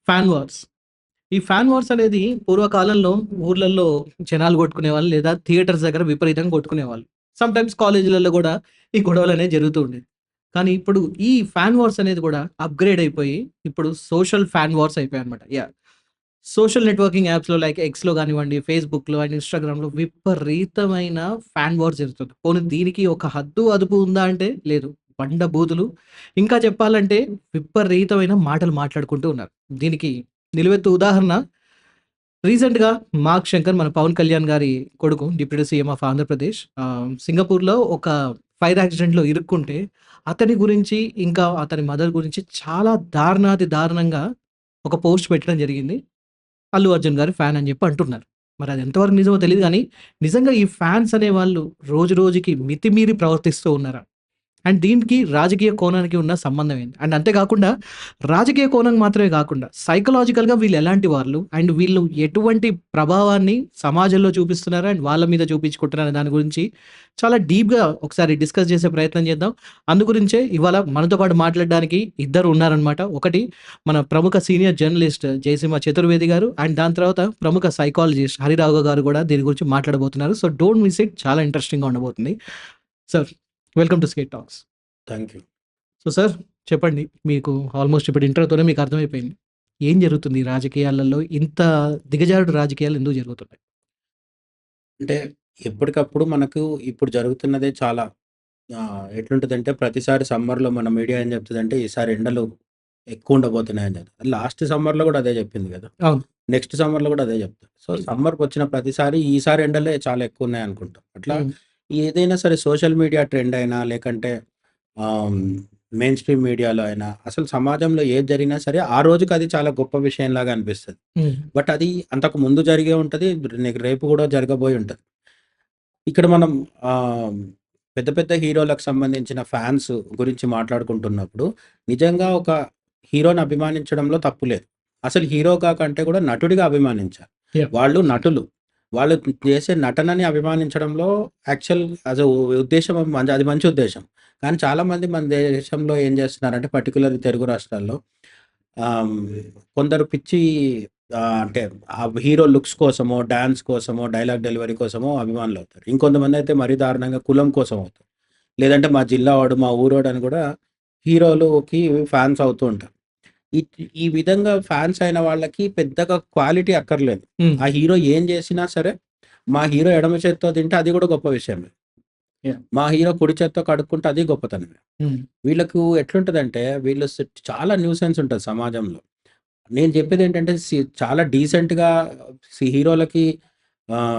Fan wars. ఈ fan wars అనేది పూర్వకాలంలో ఊర్లల్లో జనాలు కొట్టుకునేవాళ్ళు లేదా థియేటర్స్ దగ్గర విపరీతంగా కొట్టుకునేవాళ్ళు. సమ్‌టైమ్స్ కాలేజీలలో గూడా ఈ గొడవలనేవి జరుగుతూ ఉండేది. కానీ ఇప్పుడు ఈ ఫ్యాన్ వార్స్ అనేది కూడా అప్‌గ్రేడ్ అయిపోయి ఇప్పుడు సోషల్ ఫ్యాన్ వార్స్ అయిపోయాయన్నమాట. సోషల్ నెట్వర్కింగ్ యాప్స్‌లో లైక్ ఎక్స్‌లో గానివ్వండి, ఫేస్‌బుక్‌లో అండ్ ఇన్‌స్టాగ్రామ్‌లో విపరీతమైన ఫ్యాన్ వార్ జరుగుతుంది. పోనీ దీనికి ఒక హద్దు, అదుపు ఉందా అంటే లేదు. బండ బూతులు ఇంకా చెప్పాలంటే విపరీతమైన మాటలు మాట్లాడుకుంటూ ఉన్నారు. దీనికి నిలువెత్తు ఉదాహరణ రీసెంట్‌గా 'మార్క్ శంకర్' మన 'పవన్ కళ్యాణ్' గారి కొడుకు డిప్యూటీ సీఎం ఆఫ్ ఆంధ్రప్రదేశ్ సింగపూర్‌లో ఒక ఫైర్ యాక్సిడెంట్‌లో ఇరుక్కుంటే అతని గురించి, ఇంకా అతని మదర్ గురించి చాలా దారుణాతి దారుణంగా ఒక పోస్ట్ పెట్టడం జరిగింది. అల్లు అర్జున్ గారి ఫ్యాన్ అని చెప్పి అంటున్నారు. మరి అది ఎంతవరకు నిజమో తెలీదు గానీ, నిజంగా ఈ ఫ్యాన్స్ అనేవాళ్ళు రోజు రోజుకి మితిమీరి ప్రవర్తిస్తూ ఉన్నారా? అండ్ దీనికి రాజకీయ కోణానికి ఉన్న సంబంధం ఏంటి? అండ్ అంతే కాకుండా రాజకీయ కోణం మాత్రమే కాకుండా సైకలాజికల్‌గా వీళ్ళు ఎలాంటి వాళ్ళు? అండ్ వీళ్ళు ఎటువంటి ప్రభావాన్ని సమాజంలో చూపిస్తున్నారు? అండ్ వాళ్ళ మీద చూపించుకుంటున్నారు అనే దాని గురించి చాలా డీప్‌గా ఒకసారి డిస్కస్ చేసే ప్రయత్నం చేద్దాం. అందు గురించే ఇవాళ మనతో పాటు మాట్లాడడానికి ఇద్దరు ఉన్నారనమాట. ఒకటి మన ప్రముఖ సీనియర్ జర్నలిస్ట్ జయసింహ చతుర్వేది గారు. అండ్ దాని తర్వాత ప్రముఖ సైకాలజిస్ట్ హరిరాఘవ గారు కూడా దీని గురించి మాట్లాడబోతున్నారు. So don't miss it. చాలా ఇంట్రెస్టింగ్‌గా ఉండబోతుంది. Sir welcome to Skate Talks. Thank you. So sir చెప్పండి. మీకు ఆల్మోస్ట్ ఇప్పుడు ఇంట్రోతోనే మీకు అర్థమైపోయింది. ఏం జరుగుతుంది ఈ రాజకీయాలలో? ఇంత దిగజారుడు రాజకీయాలు ఎందుకు జరుగుతున్నాయి? అంటే ఎప్పటికప్పుడు మనకు ఇప్పుడు జరుగుతున్నదే చాలా ఎట్లుంటదంటే ప్రతిసారి సమ్మర్‌లో మన మీడియా ఏం చెప్తదంటే ఈసారి ఎండలు ఎక్కువ ఉండబోతున్నాయని చెప్తది. లాస్ట్ సమ్మర్‌లో కూడా అదే చెప్పింది కదా! అవును. నెక్స్ట్ సమ్మర్‌లో కూడా అదే చెప్తది. సో, సమ్మర్‌కొచ్చిన ప్రతిసారి ఈసారి ఎండలే చాలా ఎక్కువున్నాయి అనుకుంటాం. అట్లా హ్మ్. ఏదైనా సరే సోషల్ మీడియా ట్రెండ్ అయినా లేకంటే ఆహ్, మెయిన్ స్ట్రీమ్ మీడియాలో అయినా అసలు సమాజంలో ఏది జరిగినా సరే ఆ రోజుకి అది చాలా గొప్ప విషయంలాగా అనిపిస్తది. హ్మ్. బట్ అది అంతకు ముందు జరిగే ఉంటది. రేపు కూడా జరగబోయి ఉంటది. ఇక్కడ మనం ఆహ్, పెద్ద పెద్ద హీరోలకు సంబంధించిన ఫ్యాన్స్ గురించి మాట్లాడుకుంటున్నప్పుడు, నిజంగా ఒక హీరోని అభిమానించడంలో తప్పు లేదు. అసలు హీరోగా కంటే కూడా నటుడిగా అభిమానించాలి. యాహ్! వాళ్ళు నటులు. వాళ్ళు చేసే నటనని అభిమానించడంలో యాక్చువల్ ఉద్దేశ్యం అది మంచి ఉద్దేశ్యం. కానీ చాలామంది మన దేశంలో ఏం చేస్తున్నారంటే పర్టిక్యులర్‌లీ తెలుగు రాష్ట్రాల్లో ఆహ్, కొందరు పిచ్చి అంటే ఆ హీరో లుక్స్ కోసమో, డాన్స్ కోసమో, డైలాగ్ డెలివరీ కోసమో అభిమానులవుతారు. ఇంకొంతమందయితే మరీ దారుణంగా కులం కోసం అవుతారు. లేదంటే మా జిల్లా వాడు, మా ఊరోడు అని కూడా హీరోలుకి ఫ్యాన్స్ అవుతూ ఉంటారు. ఈ ఈ విధంగా ఫ్యాన్స్ అయిన వాళ్ళకి పెద్దగా క్వాలిటీ అక్కర్లేదు. హ్మ్. ఆ హీరో ఏం చేసినా సరే, మా హీరో ఎడమ చేత్తో తింటే అది కూడా గొప్ప విషయమే. యాహ్! మా హీరో కుడి చేత్తో కడుక్కుంటే అది గొప్పతనమే. హ్మ్. వీళ్ళకు ఎట్లుంటదంటే వీళ్ళు చాలా న్యూసెన్స్ ఉంటది సమాజంలో. నేను చెప్పేదేంటంటే చాలా డీసెంట్‌గా హీరోలకి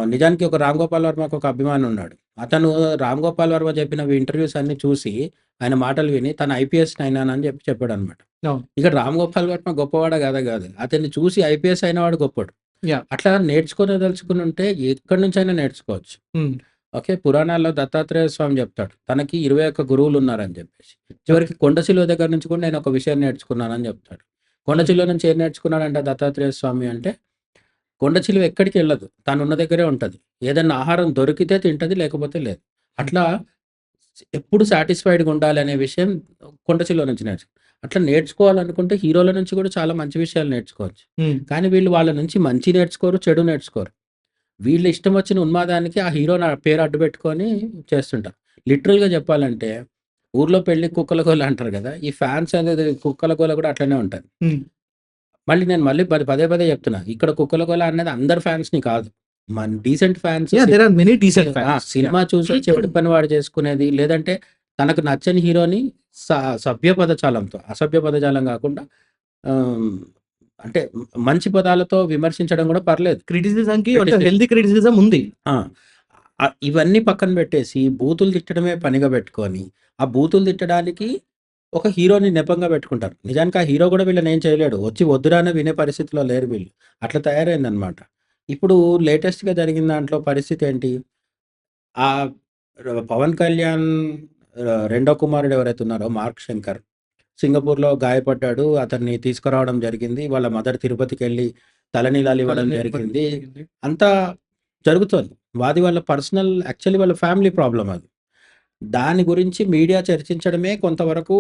నిజానికి ఒక 'రామ్ గోపాల్ వర్మకి' ఒక అభిమాని ఉన్నాడు. అతను 'రామ్ గోపాల్ వర్మ' చెప్పిన ఇంటర్వ్యూస్ అన్నీ చూసి, ఆయన మాటలు విని తను ఐపీఎస్ అయినానని చెప్పాడనమాట. అవును. ఇక్కడ 'రామ్ గోపాల్ వర్మ' గొప్పవాడా కాదా కాదు. అతన్ని చూసి ఐపీఎస్ అయినవాడు గొప్పోడు. యాహ్! అట్లా నేర్చుకోదలుచుకునుంటే ఎక్కడి నుంచైనా నేర్చుకోవచ్చు. హ్మ్. ఓకే. పురాణాల్లో దత్తాత్రేయ స్వామి చెప్తాడు. తనకి 21 గురువులున్నారని చెప్పేసి. చివరికి కొండ చిలువ దగ్గర నుంచి కూడా నేను ఒక విషయం నేర్చుకున్నానని చెప్తాడు. కొండ హ్మ్. చిలువ నుంచి ఏం నేర్చుకున్నాడంట దత్తాత్రేయ స్వామి అంటే, కొండ చిలువ ఎక్కడికెళ్ళదు. తనున్న దగ్గరే ఉంటది. ఏదన్నా ఆహారం దొరికితే తింటది, లేకపోతే లేదు. హ్మ్. అట్లా ఎప్పుడు సాటిస్ఫైడ్‌గా ఉండాలనే విషయం కొండ చిలువ నుంచి అట్లా నేర్చుకోవాలనుకుంటే హీరోల నుంచి కూడా చాలా మంచి విషయాలు నేర్చుకోవచ్చు. హ్మ్. కానీ వీళ్ళు వాళ్ళ నుంచి మంచి నేర్చుకోరు, చెడు నేర్చుకోరు. వీళ్ళ ఇష్టం వచ్చిన ఉన్మాదానికి ఆ హీరో నా పేరు అడ్డు పెట్టుకొని చేస్తుంటారు. లిటరల్‌గా చెప్పాలంటే ఊర్లో పెళ్లి కుక్కల గోల అంటారు గదా! ఈ ఫ్యాన్స్ అనేది కుక్కల గోల కూడా అట్లనే ఉంటది. హ్మ్. మళ్ళీ పదే పదే చెప్తున్నా. ఇక్కడ కుక్కల గోల అనేది అందరి ఫ్యాన్స్‌ని కాదు. Decent fans yeah! There are many decent fans. Yeah! Cinema చూసి చెడు పని వాడు చేసుకునేది. లేదంటే తనకు నచ్చని హీరోని స సభ్య పదజాలంతో, అసభ్య పదజాలం గాకుండా ఆహ్, అంటే మంచి పదాలతో విమర్శించడం గూడా పర్లేదు. క్రిటిసిజంకి అంటే క్రిటిసిజం హెల్తీ క్రిటిసిజం ఉంది. ఆ! ఇవన్నీ పక్కన పెట్టేసి బూతులు తిట్టడమే పనిగా పెట్టుకొని, ఆ బూతులు తిట్టడానికి ఒక హీరోని నెపంగా పెట్టుకుంటారు. నిజానికి ఆ హీరో గూడా వీళ్ళనేం చేయలేడు. వచ్చి వద్దురా అన్న వినే పరిస్థితిలో లేరు వీళ్ళు. అట్లా తయారైందనమాట. ఇప్పుడు లేటెస్ట్‌గా జరిగిన దాంట్లో పరిస్థితేంటి? ఆహ్, 'పవన్ కళ్యాణ్' రెండో కుమారుడు ఎవరైతే ఉన్నారో 'మార్క్ శంకర్' సింగపూర్‌లో గాయపడ్డాడు. అతన్ని తీసుకురావడం జరిగింది. వాళ్ళ మదర్ తిరుపతికెళ్ళి తలనీలాలివ్వడం జరిగింది. అంతా జరుగుతోంది. వాళ్ళ పర్సనల్ యాక్చువల్లీ వాళ్ళ ఫ్యామిలీ ప్రాబ్లమ్ అది. దాని గురించి మీడియా చర్చించడమే కొంతవరకు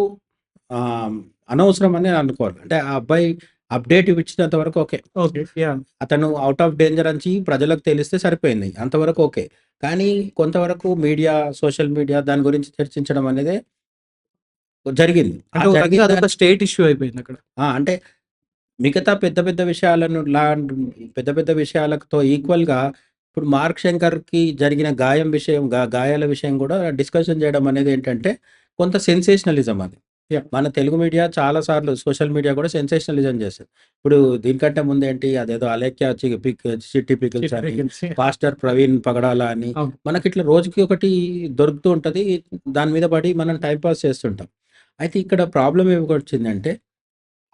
ఆహ్, అనవసరం అని అనుకోవాలి. అంటే ఆ అబ్బాయి అప్డేట్ ఇచ్చినంత వరకు ఓకే. ఓకే. యాహ్! అతను ఔట్ ఆఫ్ డేంజర్ అని ప్రజలకు తెలిస్తే సరిపోయింది. అంతవరకు ఓకే. కానీ కొంతవరకు మీడియా, సోషల్ మీడియా దాని గురించి చర్చించడం అనేదే జరిగింది. అంటే ఒక జరిగిన రకంగా అదొక దాన్ని స్టేట్ ఇష్యూ అయిపోయిందక్కడ. అంటే మిగతా పెద్ద పెద్ద విషయాలను పెద్ద పెద్ద విషయాలతో ఈక్వల్‌గా ఇప్పుడు 'మార్క్ శంకర్‌కి' జరిగిన గాయం విషయం గాయాల విషయం గూడా డిస్కషన్ చేయడం అనేది ఏంటంటే కొంత సెన్సేషనలిజం అది. యాహ్! మన తెలుగు మీడియా చాలా సార్లు సోషల్ మీడియా గూడా సెన్సేషనలిజం చేస్తది. ఇప్పుడు దీనికంటే ముందేంటి అదేదో 'అలేఖ్య చిట్టి పికిల్స్' అని, యాహ్! 'పాస్టర్ ప్రవీణ్ పగడాల' అని అవును. మనకిట్లా రోజుకి ఒకటి దొరుకుతూ ఉంటది. దాని మీద పడి మనం టైమ్ పాస్ చేస్తుంటాం. అయితే ఇక్కడ ప్రాబ్లమ్ ఏమికొచ్చిందంటే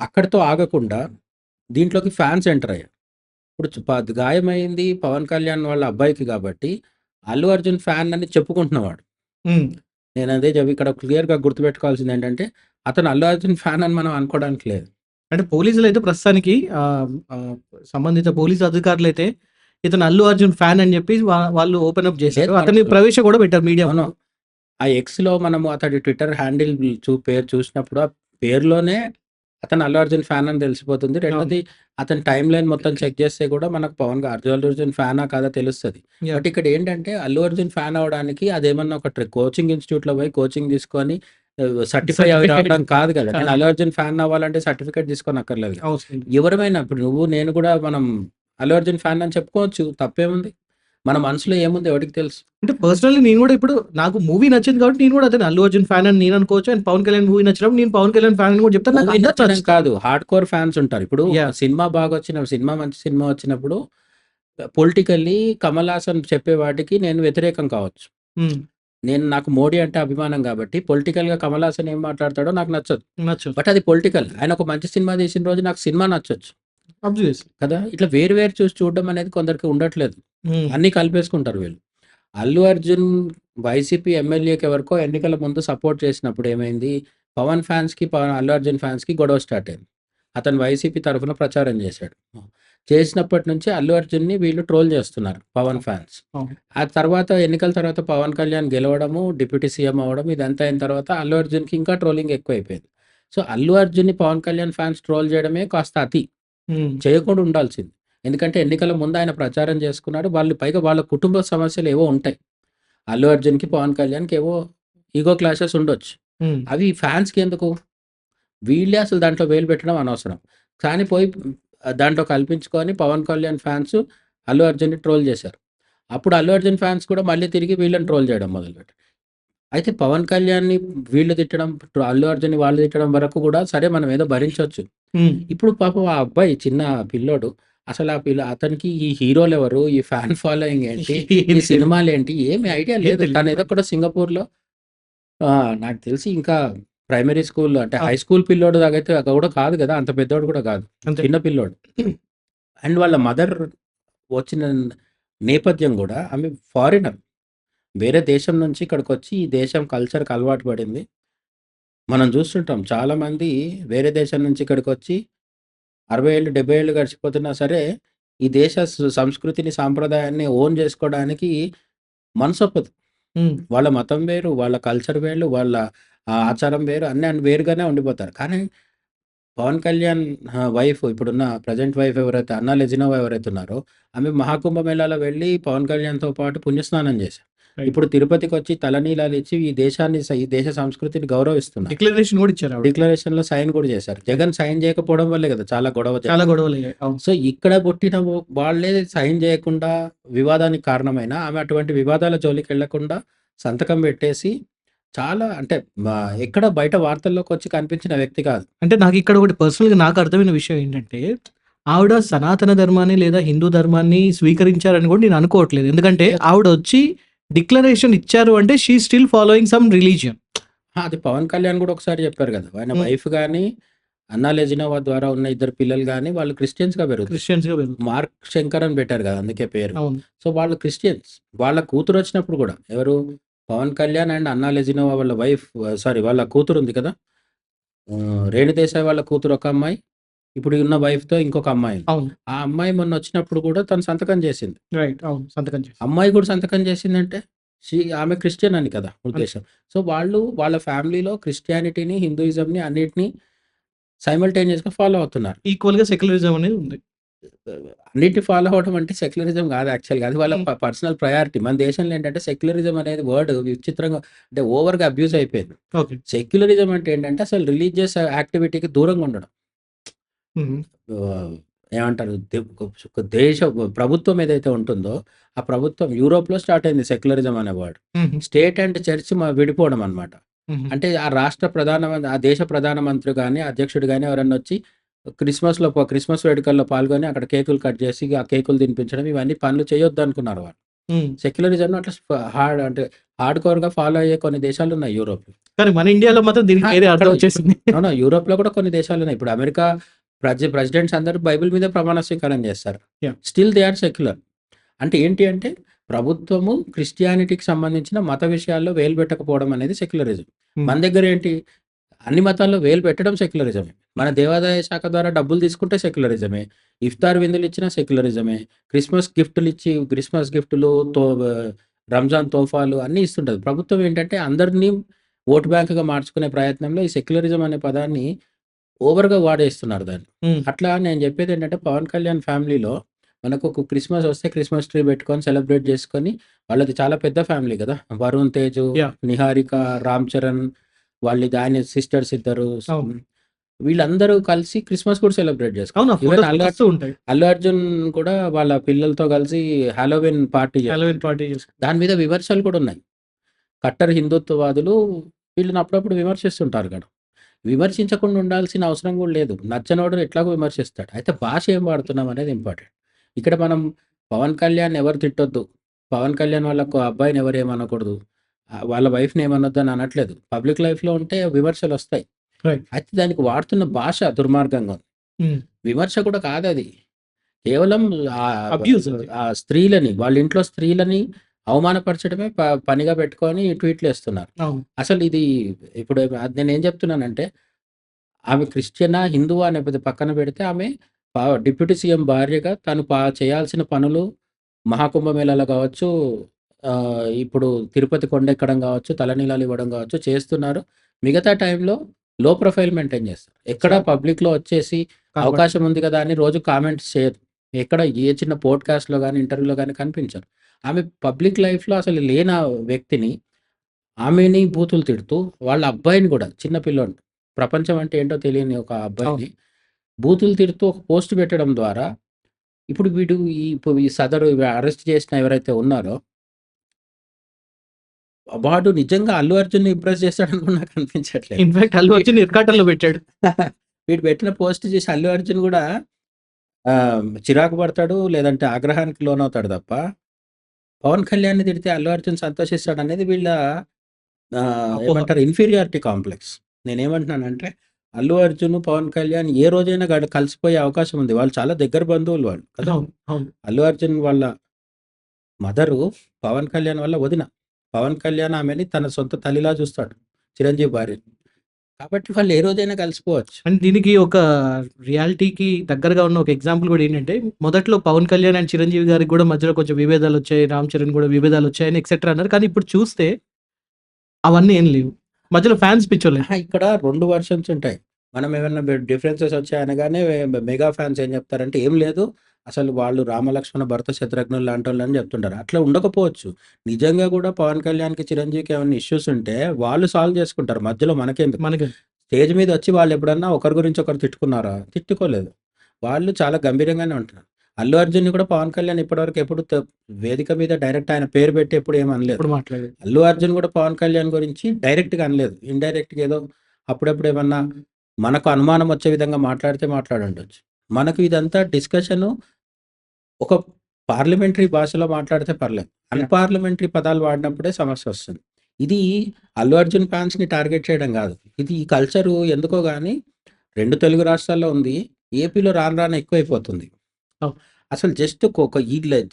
అక్కడితో ఆగకుండా దీంట్లోకి ఫ్యాన్స్ ఎంటర్ అయ్యారు. ఇప్పుడు గాయమైంది పవన్ కళ్యాణ్ వాళ్ళ అబ్బాయికి కాబట్టి, అల్లు అర్జున్ ఫ్యాన్ అని చెప్పుకుంటున్నవాడు. హ్మ్. నేనదే ఇక్కడ క్లియర్‌గా గుర్తుపెట్టుకోవాల్సిందేంటంటే, అతను అల్లు అర్జున్ ఫ్యాన్ అని మనం అనుకోవడానికి లేదు. అంటే పోలీసులైతే ప్రస్తుతానికి సంబంధిత పోలీసు అధికారులైతే ఇతను 'అల్లు అర్జున్' ఫ్యాన్ అని చెప్పి వాళ్ళు ఓపెన్ అప్ చేశారు. లేదు అతని ప్రవేశ కూడా పెట్టారు మీడియా అవును. ముందు. ఆ ఎక్స్‌లో మనము అతడి ట్విట్టర్ హ్యాండిల్ పేరు చూసినప్పుడు, ఆ పేరులోనే అతను అల్లు అర్జున్ ఫ్యాన్ అని తెలిసిపోతుంది. అవును. రెండోది అతని టైమ్ లైన్ మొత్తం చెక్ చేస్తే కూడా మనకు అల్లు అర్జున్ ఫ్యానా కాదా తెలుస్తది. యాహ్! బట్ ఇక్కడ ఏంటంటే అల్లు అర్జున్ ఫ్యాన్ అవ్వడానికి అదేమన్నా ఒక కోచింగ్ ఇన్‌స్టిట్యూట్‌లో పోయి కోచింగ్ తీసుకొని సర్టిఫై అవి రావడం కాదు కదా! నేను అల్లు అర్జున్ ఫ్యాన్ అవ్వాలంటే సర్టిఫికేట్ తీసుకోనక్కర్లేదు కదా! అవసరం. ఎవరమైనా ఇప్పుడు నువ్వు నేను కూడా మనం అల్లు అర్జున్ ఫ్యాన్ అని చెప్పుకోవచ్చు. తప్పేముంది? మన మనసులో ఏముంది ఎవడికి తెలుసు? అంటే పర్సనల్లీ నేను కూడా ఇప్పుడు నాకు మూవీ నచ్చింది కాబట్టి నేను కూడా అతను 'అల్లు అర్జున్' ఫ్యాన్ అని నేను అనుకోవచ్చు. అండ్ 'పవన్ కళ్యాణ్' మూవీ నచ్చినప్పుడు నేను 'పవన్ కళ్యాణ్' ఫ్యాన్ అని కూడా చెప్తాను. నాకు మూవీ అందరూ నచ్చడం నచ్చుతారు. కాదు. హార్డ్ కోర్ ఫ్యాన్స్ ఉంటారు. ఇప్పుడు యాహ్! సినిమా మంచి సినిమా వచ్చినప్పుడు పొలిటికల్లీ కమల్ హాసన్ చెప్పే వాటికి నేను వ్యతిరేకం కావచ్చు. హ్మ్. నాకు మోడీ అంటే అభిమానం కాబట్టి పొలిటికల్‌గా కమల్ హాసన్ ఏం మాట్లాడతాడో నాకు నచ్చదు. నచ్చదు. బట్ అది పొలిటికల్. ఆయన ఒక మంచి సినిమా తీసిన రోజు నాకు సినిమా నచ్చొచ్చు. ఆబ్వియస్లీ. కదా! ఇట్లా వేరు వేరు చూసి చూడడం అనేది కొందరికి ఉండట్లేదు. హ్మ్. అన్నీ కలిపేసుకుంటారు వీళ్ళు. అల్లు అర్జున్ వైసీపీ ఎమ్మెల్యేకి ఎవరికో ఎన్నికల ముందు సపోర్ట్ చేసినప్పుడు ఏమైంది? పవన్ ఫ్యాన్స్‌కి, అల్లు అర్జున్ ఫ్యాన్స్‌కి గొడవ స్టార్ట్ అయింది. అతను వైసీపీ తరఫున ప్రచారం చేశాడు. చేసినప్పటి నుంచి అల్లు అర్జున్‌ని వీళ్ళు ట్రోల్ చేస్తున్నారు పవన్ ఫ్యాన్స్. అవును. ఆ తర్వాత ఎన్నికల తర్వాత పవన్ కళ్యాణ్ గెలవడము, డిప్యూటీ సీఎం అవ్వడం ఇదంతా అయిన తర్వాత అల్లు అర్జున్‌కి ఇంకా ట్రోలింగ్ ఎక్కువైపోయింది. సో, అల్లు అర్జున్‌ని పవన్ కళ్యాణ్ ఫ్యాన్స్ ట్రోల్ చేయడమే కాస్త అతి. హ్మ్. చేయకుండా ఉండాల్సింది. ఎందుకంటే ఎన్నికల ముందు ఆయన ప్రచారం చేసుకున్నాడు. పైగా వాళ్ళ కుటుంబ సమస్యలు ఏవో ఉంటాయి. అల్లు అర్జున్‌కి, పవన్ కళ్యాణ్‌కి ఏవో ఇగో క్లాషెస్ ఉండొచ్చు. హ్మ్. అవి ఫ్యాన్స్‌కి ఎందుకు? వీళ్ళే అసలు దాంట్లో వేలు పెట్టడం అనవసరం. కానీ పోయి దాంట్లో కల్పించుకొని పవన్ కళ్యాణ్ ఫ్యాన్స్ అల్లు అర్జున్‌ని ట్రోల్ చేశారు. అప్పుడు అల్లు అర్జున్ ఫ్యాన్స్ కూడా మళ్ళీ తిరిగి వీళ్ళని ట్రోల్ చేయడం మొదలుపెట్టారు. అయితే పవన్ కళ్యాణ్‌ని వీళ్ళు తిట్టడం, అల్లు అర్జున్‌ని వాళ్ళు తిట్టడం వరకు కూడా సరే మనం ఏదో భరించొచ్చు. హ్మ్. ఇప్పుడు పాపం ఆ అబ్బాయి చిన్న పిల్లోడు అసలు అతనికి ఈ హీరోలెవరు? ఈ ఫ్యాన్ ఫాలోయింగ్ ఏంటి? ఈ సినిమాలేంటి? ఏమి ఐడియా ఏం లేదు. తెలీదు. తనేదో కూడా సింగపూర్‌లో నాకు తెలిసి ఇంకా ప్రైమరీ స్కూల్ అంటే ఆ! హై స్కూల్ పిల్లోడు దాకైతే కూడా కాదు కదా! అంత పెద్దోడు కూడా కాదు. అంతే. చిన్న పిల్లోడు. అండ్ వాళ్ళ మదర్ వచ్చిన నేపథ్యం గూడా ఆమె ఫారినర్. వేరే దేశం నుంచి ఇక్కడికొచ్చి ఈ దేశం కల్చర్‌కి అలవాటు పడింది. మనం చూస్తుంటాం చాలామంది వేరే దేశం నుంచి ఇక్కడికొచ్చి 60 ఏళ్ళు, 70 ఏళ్ళు గడిచిపోతున్నా సరే, ఈ దేశ సంస్కృతిని, సాంప్రదాయాన్ని ఓన్ జేసుకోవడానికి మనసొప్పదు. హ్మ్. వాళ్ళ మతం వేరు, వాళ్ళ కల్చర్ వేరు, వాళ్ళ ఆచారం వేరు అన్నీ వేరుగానే ఉండిపోతారు. కానీ పవన్ కళ్యాణ్ వైఫ్ ఇప్పుడున్న ప్రెజెంట్ వైఫ్ ఎవరైతే అన్నా లెజినోవా ఎవరైతే ఉన్నారో, ఆమె మహాకుంభ మేళాలో వెళ్ళి పవన్ కళ్యాణ్‌తో పాటు పుణ్యస్నానం చేశారు. రైట్. ఇప్పుడు తిరుపతికొచ్చి తలనీలాలిచ్చి ఈ దేశ సంస్కృతిని గౌరవిస్తున్నారు. డిక్లరేషన్ కూడా ఇచ్చారు ఆవిడ. డిక్లరేషన్‌లో సైన్ కూడా చేశారు. జగన్ సైన్ చేయకపోవడం వల్లే కదా చాలా గొడవ చాలా గొడవలయ్యాయి. అవును. సో, ఇక్కడ పుట్టిన వాళ్ళే సైన్ చేయకుండా వివాదానికి కారణమైన ఆమె అటువంటి వివాదాల జోలికెళ్ళకుండా సంతకం పెట్టేసి చాలా అంటే ఎక్కడ బయట వార్తల్లోకొచ్చి కనిపించిన వ్యక్తి కాదు. అంటే నాకిక్కడ ఒకటి పర్సనల్‌గా నాకు అర్థమైన విషయం ఏంటంటే, ఆవిడ సనాతన ధర్మాన్ని లేదా హిందూ ధర్మాన్ని స్వీకరించారని కూడా నేను అనుకోవట్లేదు. ఎందుకంటే యెస్. ఆవిడొచ్చి డిక్లరేషన్ ఇచ్చారు అంటే she is still following some religion. అది పవన్ కళ్యాణ్ కూడా ఒకసారి చెప్పారు కదా! ఆయన హ్మ్. వైఫ్ గాని, అన్నా లెజినోవా ద్వారా ఉన్న ఇద్దరు పిల్లలు గాని వాళ్ళు క్రిస్టియన్స్‌గా పెరుగుతారు. క్రిస్టియన్స్‌గా పెరుగుతారు. మార్క్ శంకర్ అని పెట్టారు కదా! అందుకే పేరు. అవును. సో, వాళ్ళు క్రిస్టియన్స్. వాళ్ళ కూతురొచ్చినప్పుడు కూడా ఎవరు? Pawan Kalyan and Anna Lezhneva వాళ్ళ వైఫ్ వాళ్ళ కూతురుంది కదా! రేణు దేశాయ్ వాళ్ళ కూతురు ఒక అమ్మాయి. ఇప్పుడు ఉన్న వైఫ్‌తో ఇంకొక అమ్మాయి ఉంది. అవును. ఆ అమ్మాయి మొన్నొచ్చినప్పుడు కూడా తను సంతకం చేసింది. రైట్. అవును. సంతకం చేసి. అమ్మాయి కూడా సంతకం చేసిందంటే ఆమె క్రిస్టియన్ అని కదా ఉద్దేశ్యం. సో, వాళ్ళ ఫ్యామిలీలో క్రిస్టియానిటీని, హిందూయిజంని అన్నిటిని సైమల్టేనియస్‌గా ఫాలో అవుతున్నారు. ఈక్వల్‌గా సెక్యులరిజం అనేది ఉంది. అన్నిటిని ఫాలో అవ్వడం అంటే సెక్యులరిజం కాదు యాక్చువల్‌గా. అది వాళ్ళ హ్మ్. Personal priority. మన దేశంలో ఏంటంటే సెక్యులరిజం అనేది వర్డ్ విచిత్రంగా అంటే ఓవర్‌గా అబ్యూజ్ అయిపోయింది. ఓకే. సెక్యులరిజం అంటే ఏంటంటే అసలు రిలీజియస్ యాక్టివిటీకి దూరంగా ఉండడం. హుహు. ఆహ్, ఏమంటారు ఒక దేశ ప్రభుత్వం ఏదైతే ఉంటుందో, ఆ ప్రభుత్వం యూరోప్‌లో స్టార్ట్ అయింది సెక్యులరిజం అనే వర్డ్. హుహు. స్టేట్ అండ్ చర్చ్ విడిపోవడం అన్నమాట. హుహు. అంటే ఆ రాష్ట్ర ఆ దేశ ప్రధానమంత్రి గాని, అధ్యక్షుడు గాని ఎవరన్నా వచ్చి క్రిస్మస్ వేడుకల్లో పాల్గొని అక్కడ కేకులు కట్ చేసి, ఆ కేకులు తినిపించడం ఇవన్నీ పనులు చేయొద్దనుకున్నారు వాళ్ళు. హ్మ్. సెక్యులరిజంను అట్లా అంటే హార్డ్‌కోర్‌గా ఫాలో అయ్యే కొన్ని దేశాలున్నాయి యూరోప్‌లో. కానీ మన ఇండియాలో మాత్రం దీనికి ఆ! వేరే అక్కడ అర్థం వచ్చేసింది. అవును. యూరోప్‌లో కూడా కొన్ని దేశాలున్నాయి. ఇప్పుడు అమెరికా ప్రెసిడెంట్స్ అందరూ బైబిల్ మీదే ప్రమాణ స్వీకారం చేస్తారు. Yeah! Still they are secular. అంటే ఏంటి అంటే ప్రభుత్వము క్రిస్టియానిటీకి సంబంధించిన మత విషయాల్లో వేలు పెట్టకపోవడం అనేది సెక్యులరిజం. హ్మ్. మన దగ్గర ఏంటి అన్ని మతాల్లో వేలు పెట్టడం సెక్యులరిజమే. మన దేవాదాయ శాఖ ద్వారా డబ్బులు తీసుకుంటే సెక్యులరిజమే. ఇఫ్తార్ విందులు ఇచ్చినా సెక్యులరిజమే. క్రిస్మస్ గిఫ్టులు రంజాన్ తోఫాలు అన్నీ ఇస్తుంటది. ప్రభుత్వం ఏంటంటే అందరిని ఓట్ బ్యాంక్‌గా మార్చుకునే ప్రయత్నంలో ఈ సెక్యులరిజం అనే పదాన్ని ఓవర్‌గా వాడేస్తున్నారు దాన్ని. హ్మ్. అట్లా నేను చెప్పేదేంటంటే పవన్ కళ్యాణ్ ఫ్యామిలీలో మనకు ఒక క్రిస్మస్ వస్తే క్రిస్మస్ ట్రీ పెట్టుకొని సెలబ్రేట్ చేసుకొని వాళ్ళది చాలా పెద్ద ఫ్యామిలీ కదా! వరుణ్ తేజు, యాహ్! నిహారిక, రామ్ చరణ్ ఆయన సిస్టర్స్ ఇద్దరు అవును. వీళ్ళందరూ కలిసి క్రిస్మస్ కూడా సెలబ్రేట్ అవును. చేసుకుంటారు. ఆ ఈవెన్ ఫోటోస్ కూడా వస్తూ ఉంటాయి. అల్లు అర్జున్ కూడా వాళ్ళ పిల్లలతో కలిసి హాలోవీన్ పార్టీ హాలోవీన్ చేసుకుంటాడు. పార్టీ చేసుకుంటాం. దాని మీద విమర్శలు కూడా ఉన్నాయి. కట్టర్ హిందుత్వవాదులు వీళ్ళని అప్పుడప్పుడు విమర్శిస్తుంటారు కదా! విమర్శించకుండా ఉండాల్సిన అవసరం కూడా లేదు. నచ్చనోడు ఎట్లాగో విమర్శిస్తాడు. అయితే భాష ఏం వాడుతున్నాం అనేది ఇంపార్టెంట్. ఇక్కడ మనం పవన్ కళ్యాణ్ ఎవరు తిట్టొద్దు. పవన్ కళ్యాణ్ వాళ్ళ అబ్బాయిని ఎవరు ఏమనకూడదు. వాళ్ళ వైఫ్‌ని ఏమనొద్దని అనట్లేదు. పబ్లిక్ లైఫ్‌లో ఉంటే విమర్శలొస్తాయి. రైట్. అయితే దానికి వాడుతున్న భాష దుర్మార్గంగా ఉంది. హ్మ్. విమర్శ కూడా కాదది. కేవలం అబ్యూజ్ అది. ఆ స్త్రీలని వాళ్ళ ఇంట్లో స్త్రీలని అవమానపరచడమే పనిగా పెట్టుకొని ట్వీట్‌లేస్తున్నారు. అవును. అసలు ఇది ఇప్పుడు నేనేం చెప్తున్నానంటే ఆమె క్రిస్టియనా? హిందువా? అనేది పక్కన పెడితే ఆమె డిప్యూటీ సీఎం భార్యగా తను చేయాల్సిన పనులు మహాకుంభమేళాలో కావచ్చు, ఇప్పుడు తిరుపతి కొండెక్కడం కావచ్చు, తలనీలాలు ఇవ్వడం కావచ్చు చేస్తున్నారు. మిగతా టైంలో లో ప్రొఫైల్ మెయింటైన్ చేస్తారు. ఎక్కడ చాలా పబ్లిక్‌లో వచ్చేసి కనబడదు. అవకాశం ఉంది కదా! అని రోజు కామెంట్స్ చేయరు. ఎక్కడ ఏ చిన్న పోడ్‌కాస్ట్‌లో గాని, ఇంటర్వ్యూలో గాని కనిపించరు. ఆమె పబ్లిక్ లైఫ్‌లో అసలు లేని ఆ వ్యక్తిని ఆమెని బూతులు తిడుతూ, వాళ్ళ అబ్బాయిని గూడా చిన్న పిల్లోడిని, ప్రపంచం అంటే ఏంటో తెలియని ఒక అవును. అబ్బాయిని బూతులు తిడుతూ ఒక పోస్ట్ పెట్టడం ద్వారా, ఇప్పుడు వీడు ఈ సదరు అరెస్ట్ చేసిన ఎవరైతే ఉన్నారో, వాడు నిజంగా అల్లు అర్జున్‌ని ఇంప్రెస్ చేస్తాడని కూడా నాకు అనిపించట్లేదు. ఇన్‌ఫాక్ట్ అల్లు వీ అర్జున్ ఇరకాటంలో పెట్టాడు. వీడు పెట్టిన పోస్ట్ చూసి అల్లు అర్జున్ గూడా చిరాకు పడతాడు, లేదంటే ఆగ్రహానికి లోనవుతాడు తప్ప, పవన్ కళ్యాణ్‌ని తిడితే అల్లు అర్జున్ సంతోషిస్తాడనేది వీళ్ళ అపోహ. ఏమంటారు ఇన్ఫీరియారిటీ కాంప్లెక్స్. నేనేమంటున్నానంటే, అల్లు అర్జున్, పవన్ కళ్యాణ్ ఏ రోజైనా కలిసిపోయే అవకాశం ఉంది. వాళ్ళు చాలా దగ్గర బంధువులు వాళ్ళు కదా! అవును. అవును. అల్లు అర్జున్ వాళ్ళ మదరు పవన్ కళ్యాణ్ వాళ్ళ వదిన. పవన్ కళ్యాణ్ ఆమెని తన సొంత తల్లిలా చూస్తాడు. చిరంజీవి భార్యని. కాబట్టి వాళ్ళు ఏ రోజైనా కలిసిపోవచ్చు. అండ్ దీనికి ఒక రియాలిటీకి దగ్గరగా ఉన్న ఒక ఎగ్జాంపుల్ కూడా ఏంటంటే, మొదట్లో 'పవన్ కళ్యాణ్' అండ్ 'చిరంజీవి' గారికి కూడా మధ్యలో కొంచెం విభేదాలొచ్చాయి. 'రామ్ చరణ్' కూడా విభేదాలొచ్చాయని ఎక్సెట్రా అన్నారు. కానీ ఇప్పుడు చూస్తే అవన్నీ ఏం లేవు. మధ్యలో ఫ్యాన్స్ పిచ్చోళ్ళైపోయారు. ఇక్కడ 2 వెర్షన్స్ ఉంటాయి. మనం ఏమన్నా డిఫరెన్సెస్ వచ్చాయనగానే మెగా ఫ్యాన్స్ ఏం చెప్తారంటే, "ఏం లేదు. అసలు వాళ్ళు రామలక్ష్మణ భరత శత్రుఘ్నులు లాంటోళ్ళని" చెప్తుంటారు. అట్లా ఉండకపోవచ్చు. నిజంగా కూడా పవన్ కళ్యాణ్‌కి, చిరంజీవికి ఏమన్నా ఇష్యూస్ ఉంటే వాళ్ళు సాల్వ్ చేసుకుంటారు. మధ్యలో మనకెందుకు? మనకి స్టేజ్ మీద వచ్చి వాళ్ళెప్పుడన్నా ఒకరి గురించి ఒకరు తిట్టుకున్నారా? తిట్టుకోలేదు. వాళ్ళు చాలా గంభీరంగానే ఉంటున్నారు. అల్లు అర్జున్‌ని కూడా పవన్ కళ్యాణ్ ఇప్పటివరకు ఎప్పుడు వేదిక మీద డైరెక్ట్ ఆయన పేరు పెట్టి ఎప్పుడు ఏమి అనలేదు. ఎప్పుడు మాట్లాడేది. అల్లు అర్జున్ కూడా పవన్ కళ్యాణ్ గురించి డైరెక్ట్‌గా అనలేదు. ఇండైరెక్ట్‌గా ఏదో అప్పుడప్పుడు ఏమన్నా మనకు అనుమానం వచ్చే విధంగా మాట్లాడితే మాట్లాడుండొచ్చు. మనకు ఇదంతా డిస్కషను ఒక పార్లమెంటరీ భాషలో మాట్లాడితే పర్లేదు. యాహ్! అన్‌పార్లమెంటరీ పదాలు వాడినప్పుడే సమస్యొస్తుంది. ఇది అల్లు అర్జున్ ఫ్యాన్స్‌ని టార్గెట్ చేయడం గాదు. ఇది ఈ కల్చరు ఎందుకో గాని 2 తెలుగు రాష్ట్రాల్లో ఉంది. ఏపీలో రాను రాను ఎక్కువైపోతుంది. అవును. అసలు జస్ట్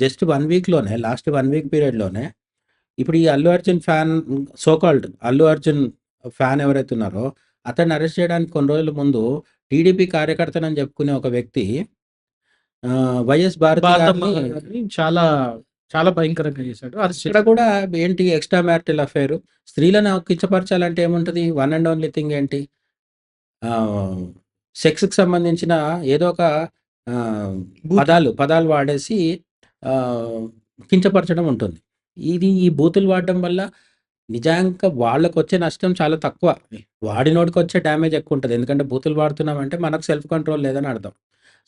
జస్ట్ 1 వీక్‌లోనే లాస్ట్ 1 వీక్ పీరియడ్‌లోనే ఇప్పుడు ఈ Allu Arjun fan so called Allu Arjun fan ఎవరైతే ఉన్నారో అతన్ని అరెస్ట్ చేయడానికి కొన్ని రోజుల ముందు టీడీపీ కార్యకర్తనని చెప్పుకునే ఒక వ్యక్తి వైఎస్ భారతి భారతమ్మ గారిని గారిని చాలా, చాలా భయంకరంగా చేశాడు. అరెస్ట్ ఇక్కడ చేశారు. కూడా ఏంటి ఎక్స్‌ట్రా మ్యారిటల్ అఫైర్ స్త్రీలను కించపరచాలంటే ఏముంటది? వన్ అండ్ ఓన్లీ థింగ్ ఏంటి? ఆహ్, సెక్స్‌కి సంబంధించిన ఏదో ఒక ఆహ్, బూతులు. పదాలు వాడేసి కించపరచడం ఉంటుంది. ఈ బూతులు వాడడం వల్ల నిజంగా వాళ్ళకొచ్చే నష్టం చాలా తక్కువ. వాడినోడికొచ్చే డ్యామేజ్ ఎక్కువుంటది. ఎందుకంటే బూతులు వాడుతున్నామంటే మనకు సెల్ఫ్ కంట్రోల్ లేదని అర్థం.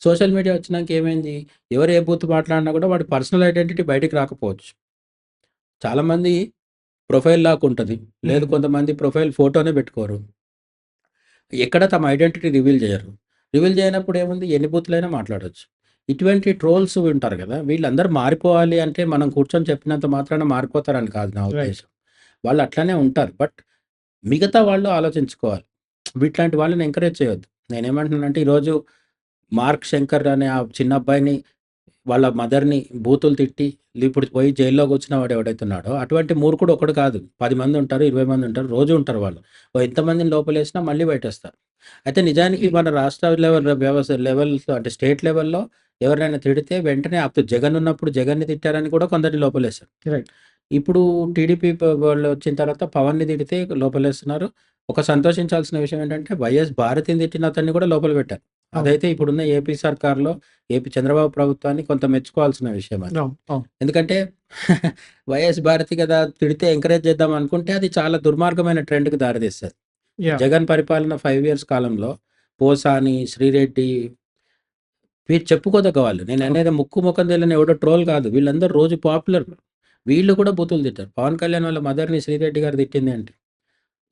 సోషల్ మీడియా వచ్చినాక ఏమైంది? ఎవరు ఏ బూత్ మాట్లాడినా కూడా వాడి పర్సనల్ ఐడెంటిటీ బయటికి రాకపోవచ్చు. చాలామంది ప్రొఫైల్ లాక్ ఉంటది. లేదు హ్మ్. కొంతమంది ప్రొఫైల్ ఫోటోనే పెట్టుకోరు. ఎక్కడ తమ ఐడెంటిటీ రివీల్ చేయరు. రివీల్ చేయనప్పుడు ఏముంది? ఎన్ని బూతులైనా మాట్లాడొచ్చు. ఇటువంటి ట్రోల్స్ వింటారు కదా! వీళ్ళందరూ మారిపోవాలి అంటే మనం కూర్చొని చెప్పినంత మాత్రాన మారిపోతారని కాదు నా రైట్. ఉద్దేశ్యం. వాళ్ళు అట్లనే ఉంటారు. బట్ మిగతా వాళ్ళు ఆలోచించుకోవాలి. ఇట్లాంటి వాళ్ళని ఎంకరేజ్ చేయొద్దు. నేనేమంటున్నానంటే ఈరోజు 'మార్క్ శంకర్' అనే ఆ చిన్న అబ్బాయిని వాళ్ళ మదర్‌ని బూతులు తిట్టి ఇప్పుడు పోయి జైల్‌లో కూర్చున్నవాడు ఎవడైతే ఉన్నాడో అటువంటి మూర్ఖుడు ఒక్కడు కాదు. 10 మంది ఉంటారు, 20 మంది ఉంటారు. రోజు ఉంటారు వాళ్ళు. ఎంతమందిని లోపలేసినా మళ్ళీ బయటొస్తారు. అయితే నిజానికి మన రాష్ట్ర లెవెల్స్‌లో అంటే స్టేట్ లెవెల్‌లో ఎవరినైనా తిడితే వెంటనే అప్పుడు జగన్ ఉన్నప్పుడు జగన్‌ని తిట్టారని కూడా కొందరిని లోపలేశారు. రైట్. ఇప్పుడు టీడీపీ వాళ్ళు వచ్చిన తర్వాత పవన్‌ని తిడితే లోపలేస్తున్నారు. ఒక సంతోషించాల్సిన విషయం ఏంటంటే వైఎస్ భారతిని తిట్టిన అతన్ని కూడా లోపల పెట్టారు. అవును. అదైతే ఇప్పుడున్న ఏపీ సర్కార్‌లో ఏపీ చంద్రబాబు ప్రభుత్వాన్ని కొంత మెచ్చుకోవాల్సిన విషయం అది. అవును. అవును. ఎందుకంటే వైఎస్ భారతి కదా తిడితే ఎంకరేజ్ చేద్దాం అనుకుంటే అది చాలా దుర్మార్గమైన ట్రెండ్‌కి దారితీస్తది. యాహ్! జగన్ పరిపాలన 5 ఇయర్స్ కాలంలో పోసాని, శ్రీరెడ్డి వీరు చెప్పుకోదగ్గ వాళ్ళు. ఓకే. నేననేది ముక్కు ముఖం తెలియని ఎవడో ట్రోల్ కాదు. వీళ్ళందరూ రోజు పాపులర్. వీళ్ళు కూడా బూతులు తిట్టారు. పవన్ కళ్యాణ్ వాళ్ళ మదర్‌ని శ్రీరెడ్డి గారు తిట్టింది ఏంటి?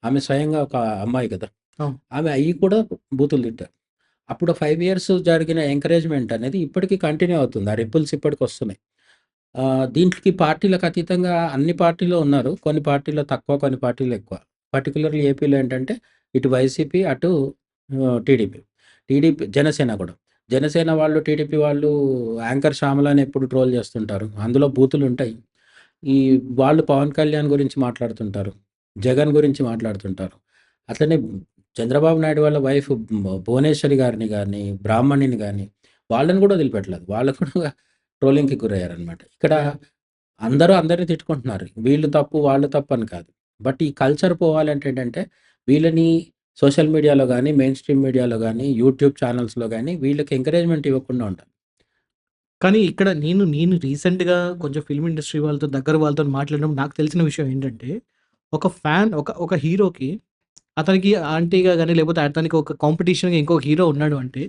ఆమె స్వయంగా ఒక అమ్మాయి కదా! అవును. ఆమె అయ్యి కూడా బూతులు తిట్టారు. అప్పుడు 5 ఇయర్స్ జరిగిన ఎంకరేజ్‌మెంట్ అనేది ఇప్పటికి కంటిన్యూ అవుతుంది. ఆ రిపుల్స్ ఇప్పటికొస్తున్నాయి. దీంట్లికి పార్టీలకు అతీతంగా అన్ని పార్టీలు ఉన్నారు. కొన్ని పార్టీలో తక్కువ, కొన్ని పార్టీలో ఎక్కువ. పర్టిక్యులర్‌లీ ఏపీలో ఏంటంటే ఇటు వైసీపీ, అటు టీడీపీ. జనసేన కూడా. జనసేన వాళ్ళు, టీడీపీ వాళ్ళు యాంకర్ శ్యామలని ఎప్పుడు ట్రోల్ చేస్తుంటారు. అందులో బూతులుంటాయి. ఈ వాళ్ళు పవన్ కళ్యాణ్ గురించి మాట్లాడుతుంటారు. జగన్ గురించి మాట్లాడుతుంటారు. అట్లనే చంద్రబాబు నాయుడు వాళ్ళ వైఫ్ భువనేశ్వరి గారిని గాని, బ్రాహ్మణిని గాని వాళ్ళని కూడా వదిలిపెట్టలేదు. వాళ్ళు కూడా ట్రోలింగ్‌కి గురయ్యారనమాట. ఇక్కడ యాహ్! అందరూ అందరిని తిట్టుకుంటున్నారు. వీళ్ళు తప్పు, వాళ్ళు తప్పు అని కాదు. బట్ ఈ కల్చర్ పోవాలంటే ఏంటంటే వీళ్ళని సోషల్ మీడియాలో గాని, మెయిన్ స్ట్రీమ్ మీడియాలో గాని, యూట్యూబ్ ఛానెల్స్‌లో గాని వీళ్ళకి ఎంకరేజ్‌మెంట్ ఇవ్వకుండా ఉండాలి. కానీ ఇక్కడ నేను రీసెంట్‌గా కొంచెం ఫిల్మ్ ఇండస్ట్రీ వాళ్ళతో దగ్గర వాళ్ళతోని మాట్లాడినప్పుడు నాకు తెలిసిన విషయం ఏంటంటే, ఒక ఫ్యాన్ ఒక హీరోకి అతనికి ఆంటీగా గాని, లేకపోతే అతనికి ఒక కాంపిటీషన్‌గా ఇంకొక హీరో ఉన్నాడు అంటే,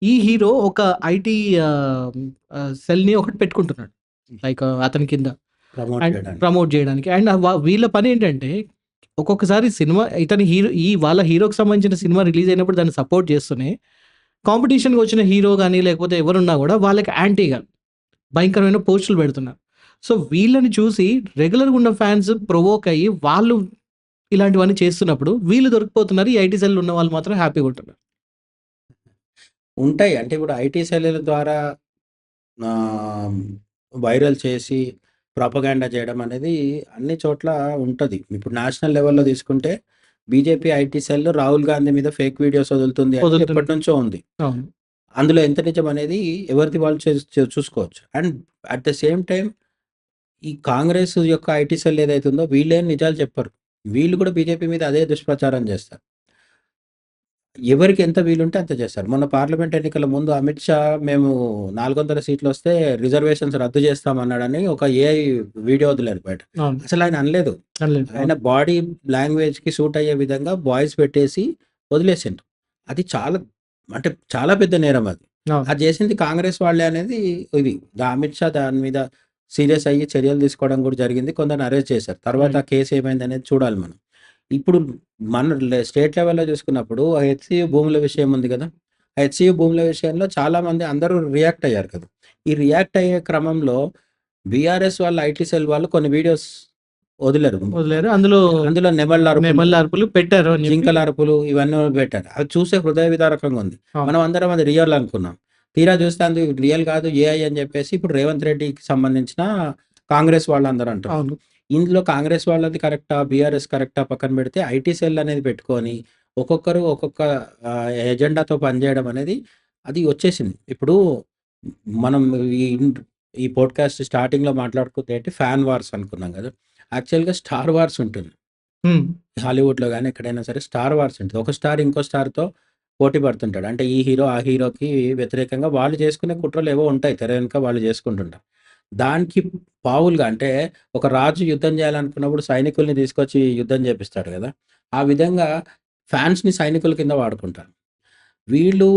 ఈ హీరో ఒక ఐటీ ఆహ్, సెల్‌ని ఒకటి పెట్టుకుంటున్నాడు. లైక్ అతని కింద ప్రమోట్ అండ్ చేయడానికి. ప్రమోట్ జేయడానికి. అండ్ వీళ్ళ పనేంటంటే, ఒక్కొక్కసారి సినిమా ఇతని హీరో వాళ్ళ హీరోకి సంబంధించిన సినిమా రిలీజ్ అయినప్పుడు దాన్ని సపోర్ట్ చేస్తూనే, కాంపిటీషన్‌గా వచ్చిన హీరో గాని, లేకపోతే ఎవరున్నా గూడా వాళ్ళకి యాంటీగా భయంకరమైన పోస్టులు పెడుతున్నారు. సో, వీళ్ళని చూసి రెగ్యులర్‌గా ఉన్న ఫాన్స్ ప్రొవోక్ అయ్యి, వాళ్ళు ఇలాంటివన్నీ చేస్తున్నప్పుడు, వీళ్ళు దొరికిపోతున్నారు. ఈ ఐటీ సెల్‌లో ఉన్న వాళ్ళు మాత్రం హ్యాపీగా ఉంటున్నారు. ఉంటాయి. అంటే ఇప్పుడు ఐటీ సెల్లుల ద్వారా ఆహ్, వైరల్ చేసి ప్రొపగాండా చేయడం అనేది అన్ని చోట్ల ఉంటది. ఇప్పుడు నేషనల్ లెవెల్‌లో తీసుకుంటే BJP IT cell Rahul Gandhi మీద ఫేక్ వీడియోస్ వదులుతుంది అనేది వదులుతున్నారు. ఎప్పటినుంచో ఉంది. అవును. అందులో ఎంత నిజం అనేది ఎవరిది వాళ్ళు చూసుకోవచ్చు. And at the same time ఈ కాంగ్రెస్ యొక్క ఐటీ సెల్ ఏదైతే ఉందో వీళ్ళేం నిజాలు చెప్పరు. వీళ్ళు కూడా బీజేపీ మీద అదే దుష్ప్రచారం చేస్తారు. ఎవరికి ఎంత వీలుంటే అంత చేస్తారు. మొన్న పార్లమెంట్ ఎన్నికల ముందు అమిత్ షా మేము 400 సీట్లొస్తే రిజర్వేషన్స్ రద్దు చేస్తామన్నాడని ఒక ఏఐ వీడియో వదిలారు బయట. అవును. అసలాయన అనలేదు. అనలేదు. ఆయన అవును. బాడీ లాంగ్వేజ్‌కి సూట్ అయ్యే విధంగా వాయిస్ పెట్టేసి వదిలేసిండు. అది చాలా అంటే చాలా పెద్ద నేరం అది. అవును. అది చేసింది కాంగ్రెస్ వాళ్ళే అనేది ఇది. అమిత్ షా దాని మీద సీరియస్ అయ్యి చర్యలు తీసుకోవడం కూడా జరిగింది. కొందరిని అరెస్ట్ చేశారు. తర్వాత రైట్. ఆ కేస్ ఏమైందనేది చూడాలి మనం. ఇప్పుడు మన స్టేట్ లెవెల్‌లో చూసుకున్నప్పుడు ఆ హెచ్‌సీయూ భూముల విషయం ఉంది కదా! ఆ హెచ్‌సీయూ భూముల విషయంలో చాలామంది అందరూ రియాక్ట్ అయ్యారు కదా! ఈ రియాక్ట్ అయ్యే క్రమంలో బీఆర్ఎస్ వాళ్ళ ఐటీ సెల్ వాళ్ళు కొన్ని వీడియోస్ వదిలారు. వదిలారు. అందులో అందులో నెమళ్ళ అరుపులు, నెమళ్ళ అరుపులు పెట్టారు అని చెప్పి జింకల అరుపులు ఇవన్నీ పెట్టారు. అవి చూసే హృదయ విదారకంగా ఉంది. అవును. మనం అందరం అది రియల్ అనుకున్నాం. తీరా చూస్తే అది రియల్ కాదు ఏఐ అని చెప్పేసి ఇప్పుడు రేవంత్ రెడ్డికి సంబంధించిన కాంగ్రెస్ వాళ్ళందరూ అంటున్నారు. అవును. ఇందులో కాంగ్రెస్ వాళ్ళది కరెక్టా? బీఆర్ఎస్ కరెక్టా? పక్కన పెడితే ఐటీ సెల్ అనేది పెట్టుకొని ఒక్కొక్కరు ఒక్కొక్క ఎజెండాతో పనిచేయడం అనేది అది వచ్చేసింది. ఇప్పుడు మనం ఈ ఈ పోడ్‌కాస్ట్ స్టార్టింగ్‌లో మాట్లాడుకుంటే ఏంటి ఫ్యాన్ వార్స్ అనుకున్నాం కదా! యాక్చువల్‌గా స్టార్ వార్స్ ఉంటుంది. హ్మ్. హాలీవుడ్‌లో గాని ఎక్కడైనా సరే స్టార్ వార్స్ ఉంటది. ఒక స్టార్ ఇంకో స్టార్‌తో పోటీ పడుతుంటాడు. అంటే ఈ హీరో ఆ హీరోకి వ్యతిరేకంగా వాళ్ళు చేసుకునే కుట్రలేవో ఉంటాయి. తెర వెనుక వాళ్ళు చేసుకుంటుంటారు. దానికి పావులుగా అంటే ఒక రాజు యుద్ధం చేయాలనుకున్నప్పుడు సైనికుల్ని తీసుకొచ్చి యుద్ధం చేపిస్తాడు గదా! ఆ విధంగా ఫ్యాన్స్‌ని సైనికుల కింద వాడుకుంటారు. వీళ్ళు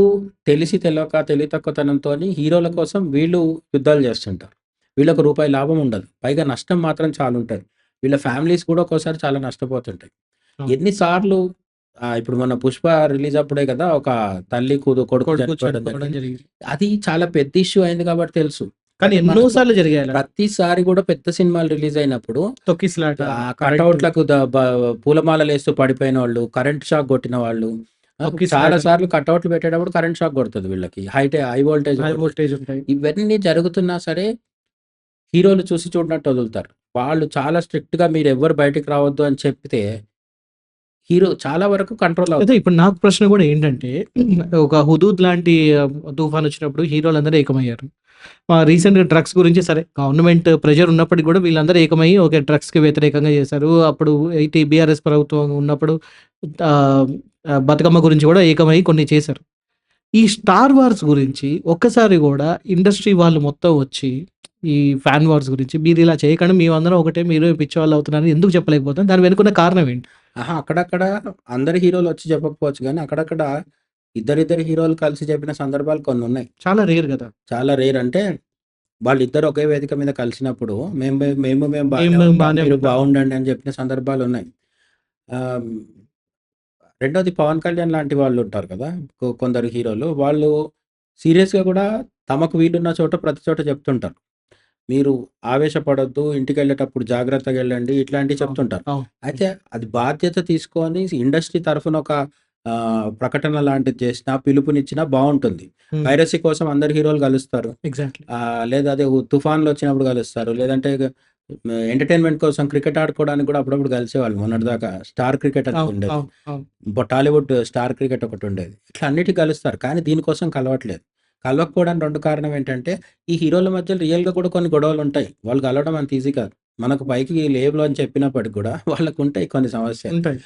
తెలిసి తెలవక తెలివి తక్కువతనంతోని హీరోల కోసం వీళ్ళు యుద్ధాలు చేస్తుంటారు. వీళ్ళకి రూపాయి లాభం ఉండదు. పైగా నష్టం మాత్రం చాలా ఉంటది. వీళ్ళ ఫ్యామిలీస్ కూడా ఒక్కోసారి చాలా నష్టపోతుంటాయి. అవును. ఎన్ని సార్లు ఇప్పుడు మన 'పుష్ప' రిలీజ్ అప్పుడే కదా! ఒక తల్లి కొడుకు కొడుకు చనిపోవడం చనిపోవడం జరిగింది. జరిగింది. అది చాలా పెద్ద ఇష్యూ అయింది కాబట్టి తెలుసు. కానీ బట్ ఎన్నో మనకు సార్లు జరిగాయి అలాంటివి. ప్రతిసారి కూడా పెద్ద సినిమాలు రిలీజ్ అయినప్పుడు తొక్కిసలాట, కరెంటు కటౌట్‌లకు ద బ పూలమాలలేస్తూ పడిపోయినోళ్ళు, కరెంట్ షాక్ కొట్టిన వాళ్ళు, చాలా తొక్కిసలాట, సార్లు కటౌట్లు పెట్టేటప్పుడు కరెంట్ షాక్ కొడతది వీళ్ళకి. హై వోల్టేజ్ హై కొడతది. వోల్టేజ్ ఉంటాయి. ఇవన్నీ జరుగుతున్నా సరే హీరోలు చూసి చూడనట్టు వదులుతారు. వాళ్ళు చాలా స్ట్రిక్ట్‌గా మీరెవ్వరు బయటికి రావద్దు అని చెప్తే హీరో చాలా వరకు కంట్రోల్ అయితే అవుతారు. ఇప్పుడు నాకు ప్రశ్న గూడా ఏంటంటే, ఒక 'హుదూద్' లాంటి తుఫానొచ్చినప్పుడు హీరోలందరూ ఏకమయ్యారు. రీసెంట్‌గా డ్రగ్స్ గురించి సరే గవర్నమెంట్ ప్రెషర్ ఉన్నప్పటికి గూడా వీళ్ళందరూ ఏకమయ్యి ఓకే. డ్రగ్స్‌కి వ్యతిరేకంగా చేశారు. అప్పుడు బీఆర్ఎస్ ప్రభుత్వం ఉన్నప్పుడు ఆహ్, బతుకమ్మ గురించి గూడా ఏకమయ్యి కొన్ని చేశారు. ఈ 'స్టార్ వార్స్' గురించి ఒక్కసారి గూడా ఇండస్ట్రీ వాళ్ళు మొత్తం వచ్చి, ఈ ఫ్యాన్ వార్స్ గురించి మీరిలా చేయకండి. మేమందరం ఒకటే మీరు పిచ్చోళ్ళవుతున్నారని ఎందుకు చెప్పలేకపోతున్నారు? దాని వెనుకున్న కారణం ఏంటి? అక్కడక్కడ అందరు హీరోలొచ్చి చెప్పకపోవచ్చు గానీ, అక్కడక్కడ ఇద్దరిద్దరు హీరోలు కలిసి చెప్పిన సందర్భాలు కొన్నున్నాయి. చాలా రేర్ గదా! చాలా రేర్. అంటే వాళ్ళిద్దరు ఒకే వేదిక మీద కలిసినప్పుడు మేము బానే మేము ఉంటాం. బానే మీరు ఉంటాం. బాగుండండి అని చెప్పిన సందర్భాలున్నాయి. ఆహ్, రెండోది 'పవన్ కళ్యాణ్' లాంటి వాళ్ళుంటారు కదా! కొందరు హీరోలు. వాళ్ళు సీరియస్‌గా గూడా తమకు వీలున్న చోట ప్రతి చోట చెప్తుంటారు. మీరు ఆవేశపడొద్దు, ఇంటికెళ్ళేటప్పుడు జాగ్రత్తగెళ్ళండి ఇట్లాంటివి అవును. చెప్తుంటారు. అవును. అయితే అది బాధ్యత తీసుకొని ఇండస్ట్రీ తరఫున ఒక ప్రకటన లాంటిది చేసినా, పిలుపునిచ్చినా బావుంటుంది. హ్మ్. పైరసీ కోసం అందరు హీరోలు కలుస్తారు. ఎగ్జాక్ట్‌లీ. లేదా అదే తుఫాన్‌లొచ్చినప్పుడు కలుస్తారు. లేదంటే ఎంటర్‌టైన్‌మెంట్ కోసం క్రికెట్ ఆడుకోవడానికి కూడా అప్పుడప్పుడు కలిసేవాళ్ళు. మొన్నటిదాకా స్టార్ క్రికెట్ అని అవును. ఉండేది. అవును. అవును. టాలీవుడ్ స్టార్ క్రికెట్ ఒకటుండేది. ఇట్లా అన్నిటికి కలుస్తారు. కానీ దీనికోసం కలవట్లేదు. కలవకపోవడానికి 2 కారణం ఏంటంటే, ఈ హీరోల మధ్య రియల్‌గా కూడా కొన్ని గొడవలుంటాయి. వాళ్ళు కలవడం అంత ఈజీ కాదు. మనకు పైకి లేవులు అని చెప్పినప్పటికి కూడా వాళ్ళకుంటాయి కొన్ని సమస్యలు. ఉంటాయి.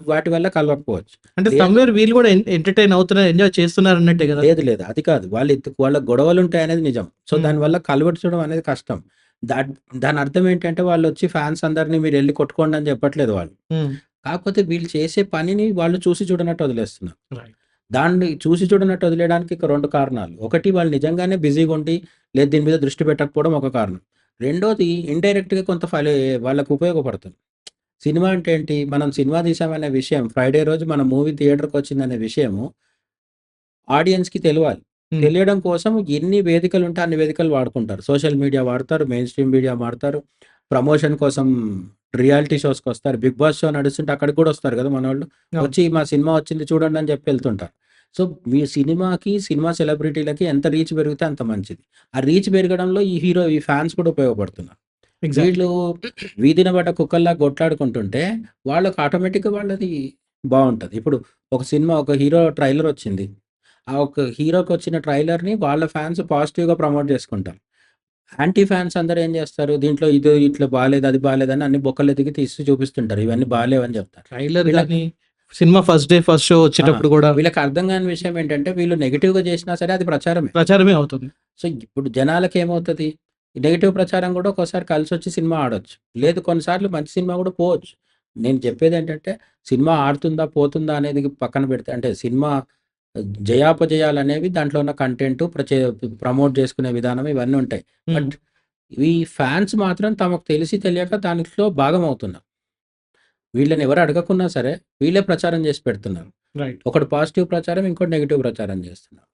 వాటి వల్ల కలవకపోవచ్చు. అంటే లేదు సమ్‌వేర్ వీళ్ళు గూడా ఎంటర్‌టైన్ అవుతున్నారు, ఎంజాయ్ చేస్తున్నారన్నట్టే గదా! లేదు. అది కాదు. వాళ్ళ గొడవలుంటాయనేది నిజం. సో, హ్మ్. దానివల్ల కలవచ్చడం అనేది కష్టం. దాన్ దానర్థం ఏంటంటే, వాళ్ళొచ్చి ఫ్యాన్స్ అందరిని మీరెళ్లి కొట్టుకోండి అని చెప్పట్లేదు వాళ్ళు. హ్మ్. కాకపోతే వీళ్ళు చేసే పనిని వాళ్ళు చూసి చూడనట్టు వదిలేస్తున్నారు. రైట్. దాన్ని చూసి చూడనట్టు వదిలేయడానికి ఇక 2 కారణాలు. ఒకటి వాళ్ళు నిజంగానే బిజీగుండి, లేదు దీని మీద దృష్టి పెట్టకపోవడం ఒక కారణం. రెండోది ఇండైరెక్ట్‌గా కొంత వాళ్ళకి ఉపయోగపడుతుంది. సినిమా అంటే ఏంటి? మనం సినిమా తీసామనే విషయం ఫ్రైడే రోజు మన మూవీ థియేటర్‌కొచ్చిందనే విషయము ఆడియన్స్‌కి తెలవాలి. హ్మ్. తెలియడం కోసం ఎన్ని వేదికలుంటే అన్ని వేదికలు వాడుకుంటారు. సోషల్ మీడియా వాడతారు, మెయిన్ స్ట్రీమ్ మీడియా వాడతారు. ప్రమోషన్ కోసం రియాలిటీ షోస్‌కొస్తారు. 'బిగ్ బాస్' షో నడుస్తుంటే అక్కడికి కూడా వస్తారు కదా మనోళ్ళు. అవును. వచ్చి మా సినిమా వచ్చింది చూడండి అని చెప్పి వెళ్తుంటారు. సో, మీ సినిమా సెలబ్రిటీలకి ఎంత రీచ్ పెరిగితే అంత మంచిది. ఆ రీచ్ పెరగడంలో ఈ ఫ్యాన్స్ కూడా ఉపయోగపడుతున్నారు. ఎగ్జాక్ట్‌లీ. వీళ్ళు వీధిన పడ్డ కుక్కల్లా కొట్లాడుకుంటుంటే వాళ్ళకి ఆటోమేటిక్‌గా వాళ్ళది బావుంటది. ఇప్పుడు ఒక హీరో ట్రైలర్ వచ్చింది. ఆ ఒక హీరోకొచ్చిన ట్రైలర్‌ని వాళ్ళ ఫ్యాన్స్ పాజిటివ్‌గా ప్రమోట్ చేసుకుంటారు. యాంటీ ఫ్యాన్స్ అందరూ ఏం చేస్తారు? దీంట్లో ఇది ఇట్లా బాలేదు, అది బాలేదని అన్ని బొక్కలెతికి తీసి చూపిస్తుంటారు. ఇవన్నీ బాలేవని చెప్తారు. ట్రైలర్ వీళ్ళకి గాని, cinema first day, first show ఆ! వచ్చేటప్పుడు గూడా వీళ్ళకి అర్థం కాని విషయం ఏంటంటే వీళ్ళు నెగెటివ్‌గా చేసినా సరే అది ప్రచారమే. ప్రచారమే అవుతుంది. సో, ఇప్పుడు జనాలకేమవుతది? నెగెటివ్ ప్రచారం గూడా ఒక్కోసారి కలిసొచ్చి సినిమా ఆడొచ్చు. లేదు కొన్నిసార్లు మంచి సినిమా గూడా పోవచ్చు. నేను చెప్పేదేంటంటే, సినిమా ఆడుతుందా, పోతుందా అనేది పక్కన పెడితే అంటే సినిమా జయాపజయాలనేవి దాంట్లో ఉన్న కంటెంటు ప్రమోట్ చేసుకునే విధానం ఇవన్నీ ఉంటాయి. హ్మ్. బట్ ఈ ఫ్యాన్స్ మాత్రం తమకు తెలిసి తెలియక దాంట్లో భాగమవుతున్నారు. వీళ్ళని ఎవరు అడగకున్నా సరే, వీళ్ళే ప్రచారం చేసి పెడుతున్నారు. రైట్. ఒకడు పాజిటివ్ ప్రచారం, ఇంకోటి నెగెటివ్ ప్రచారం చేస్తున్నారు.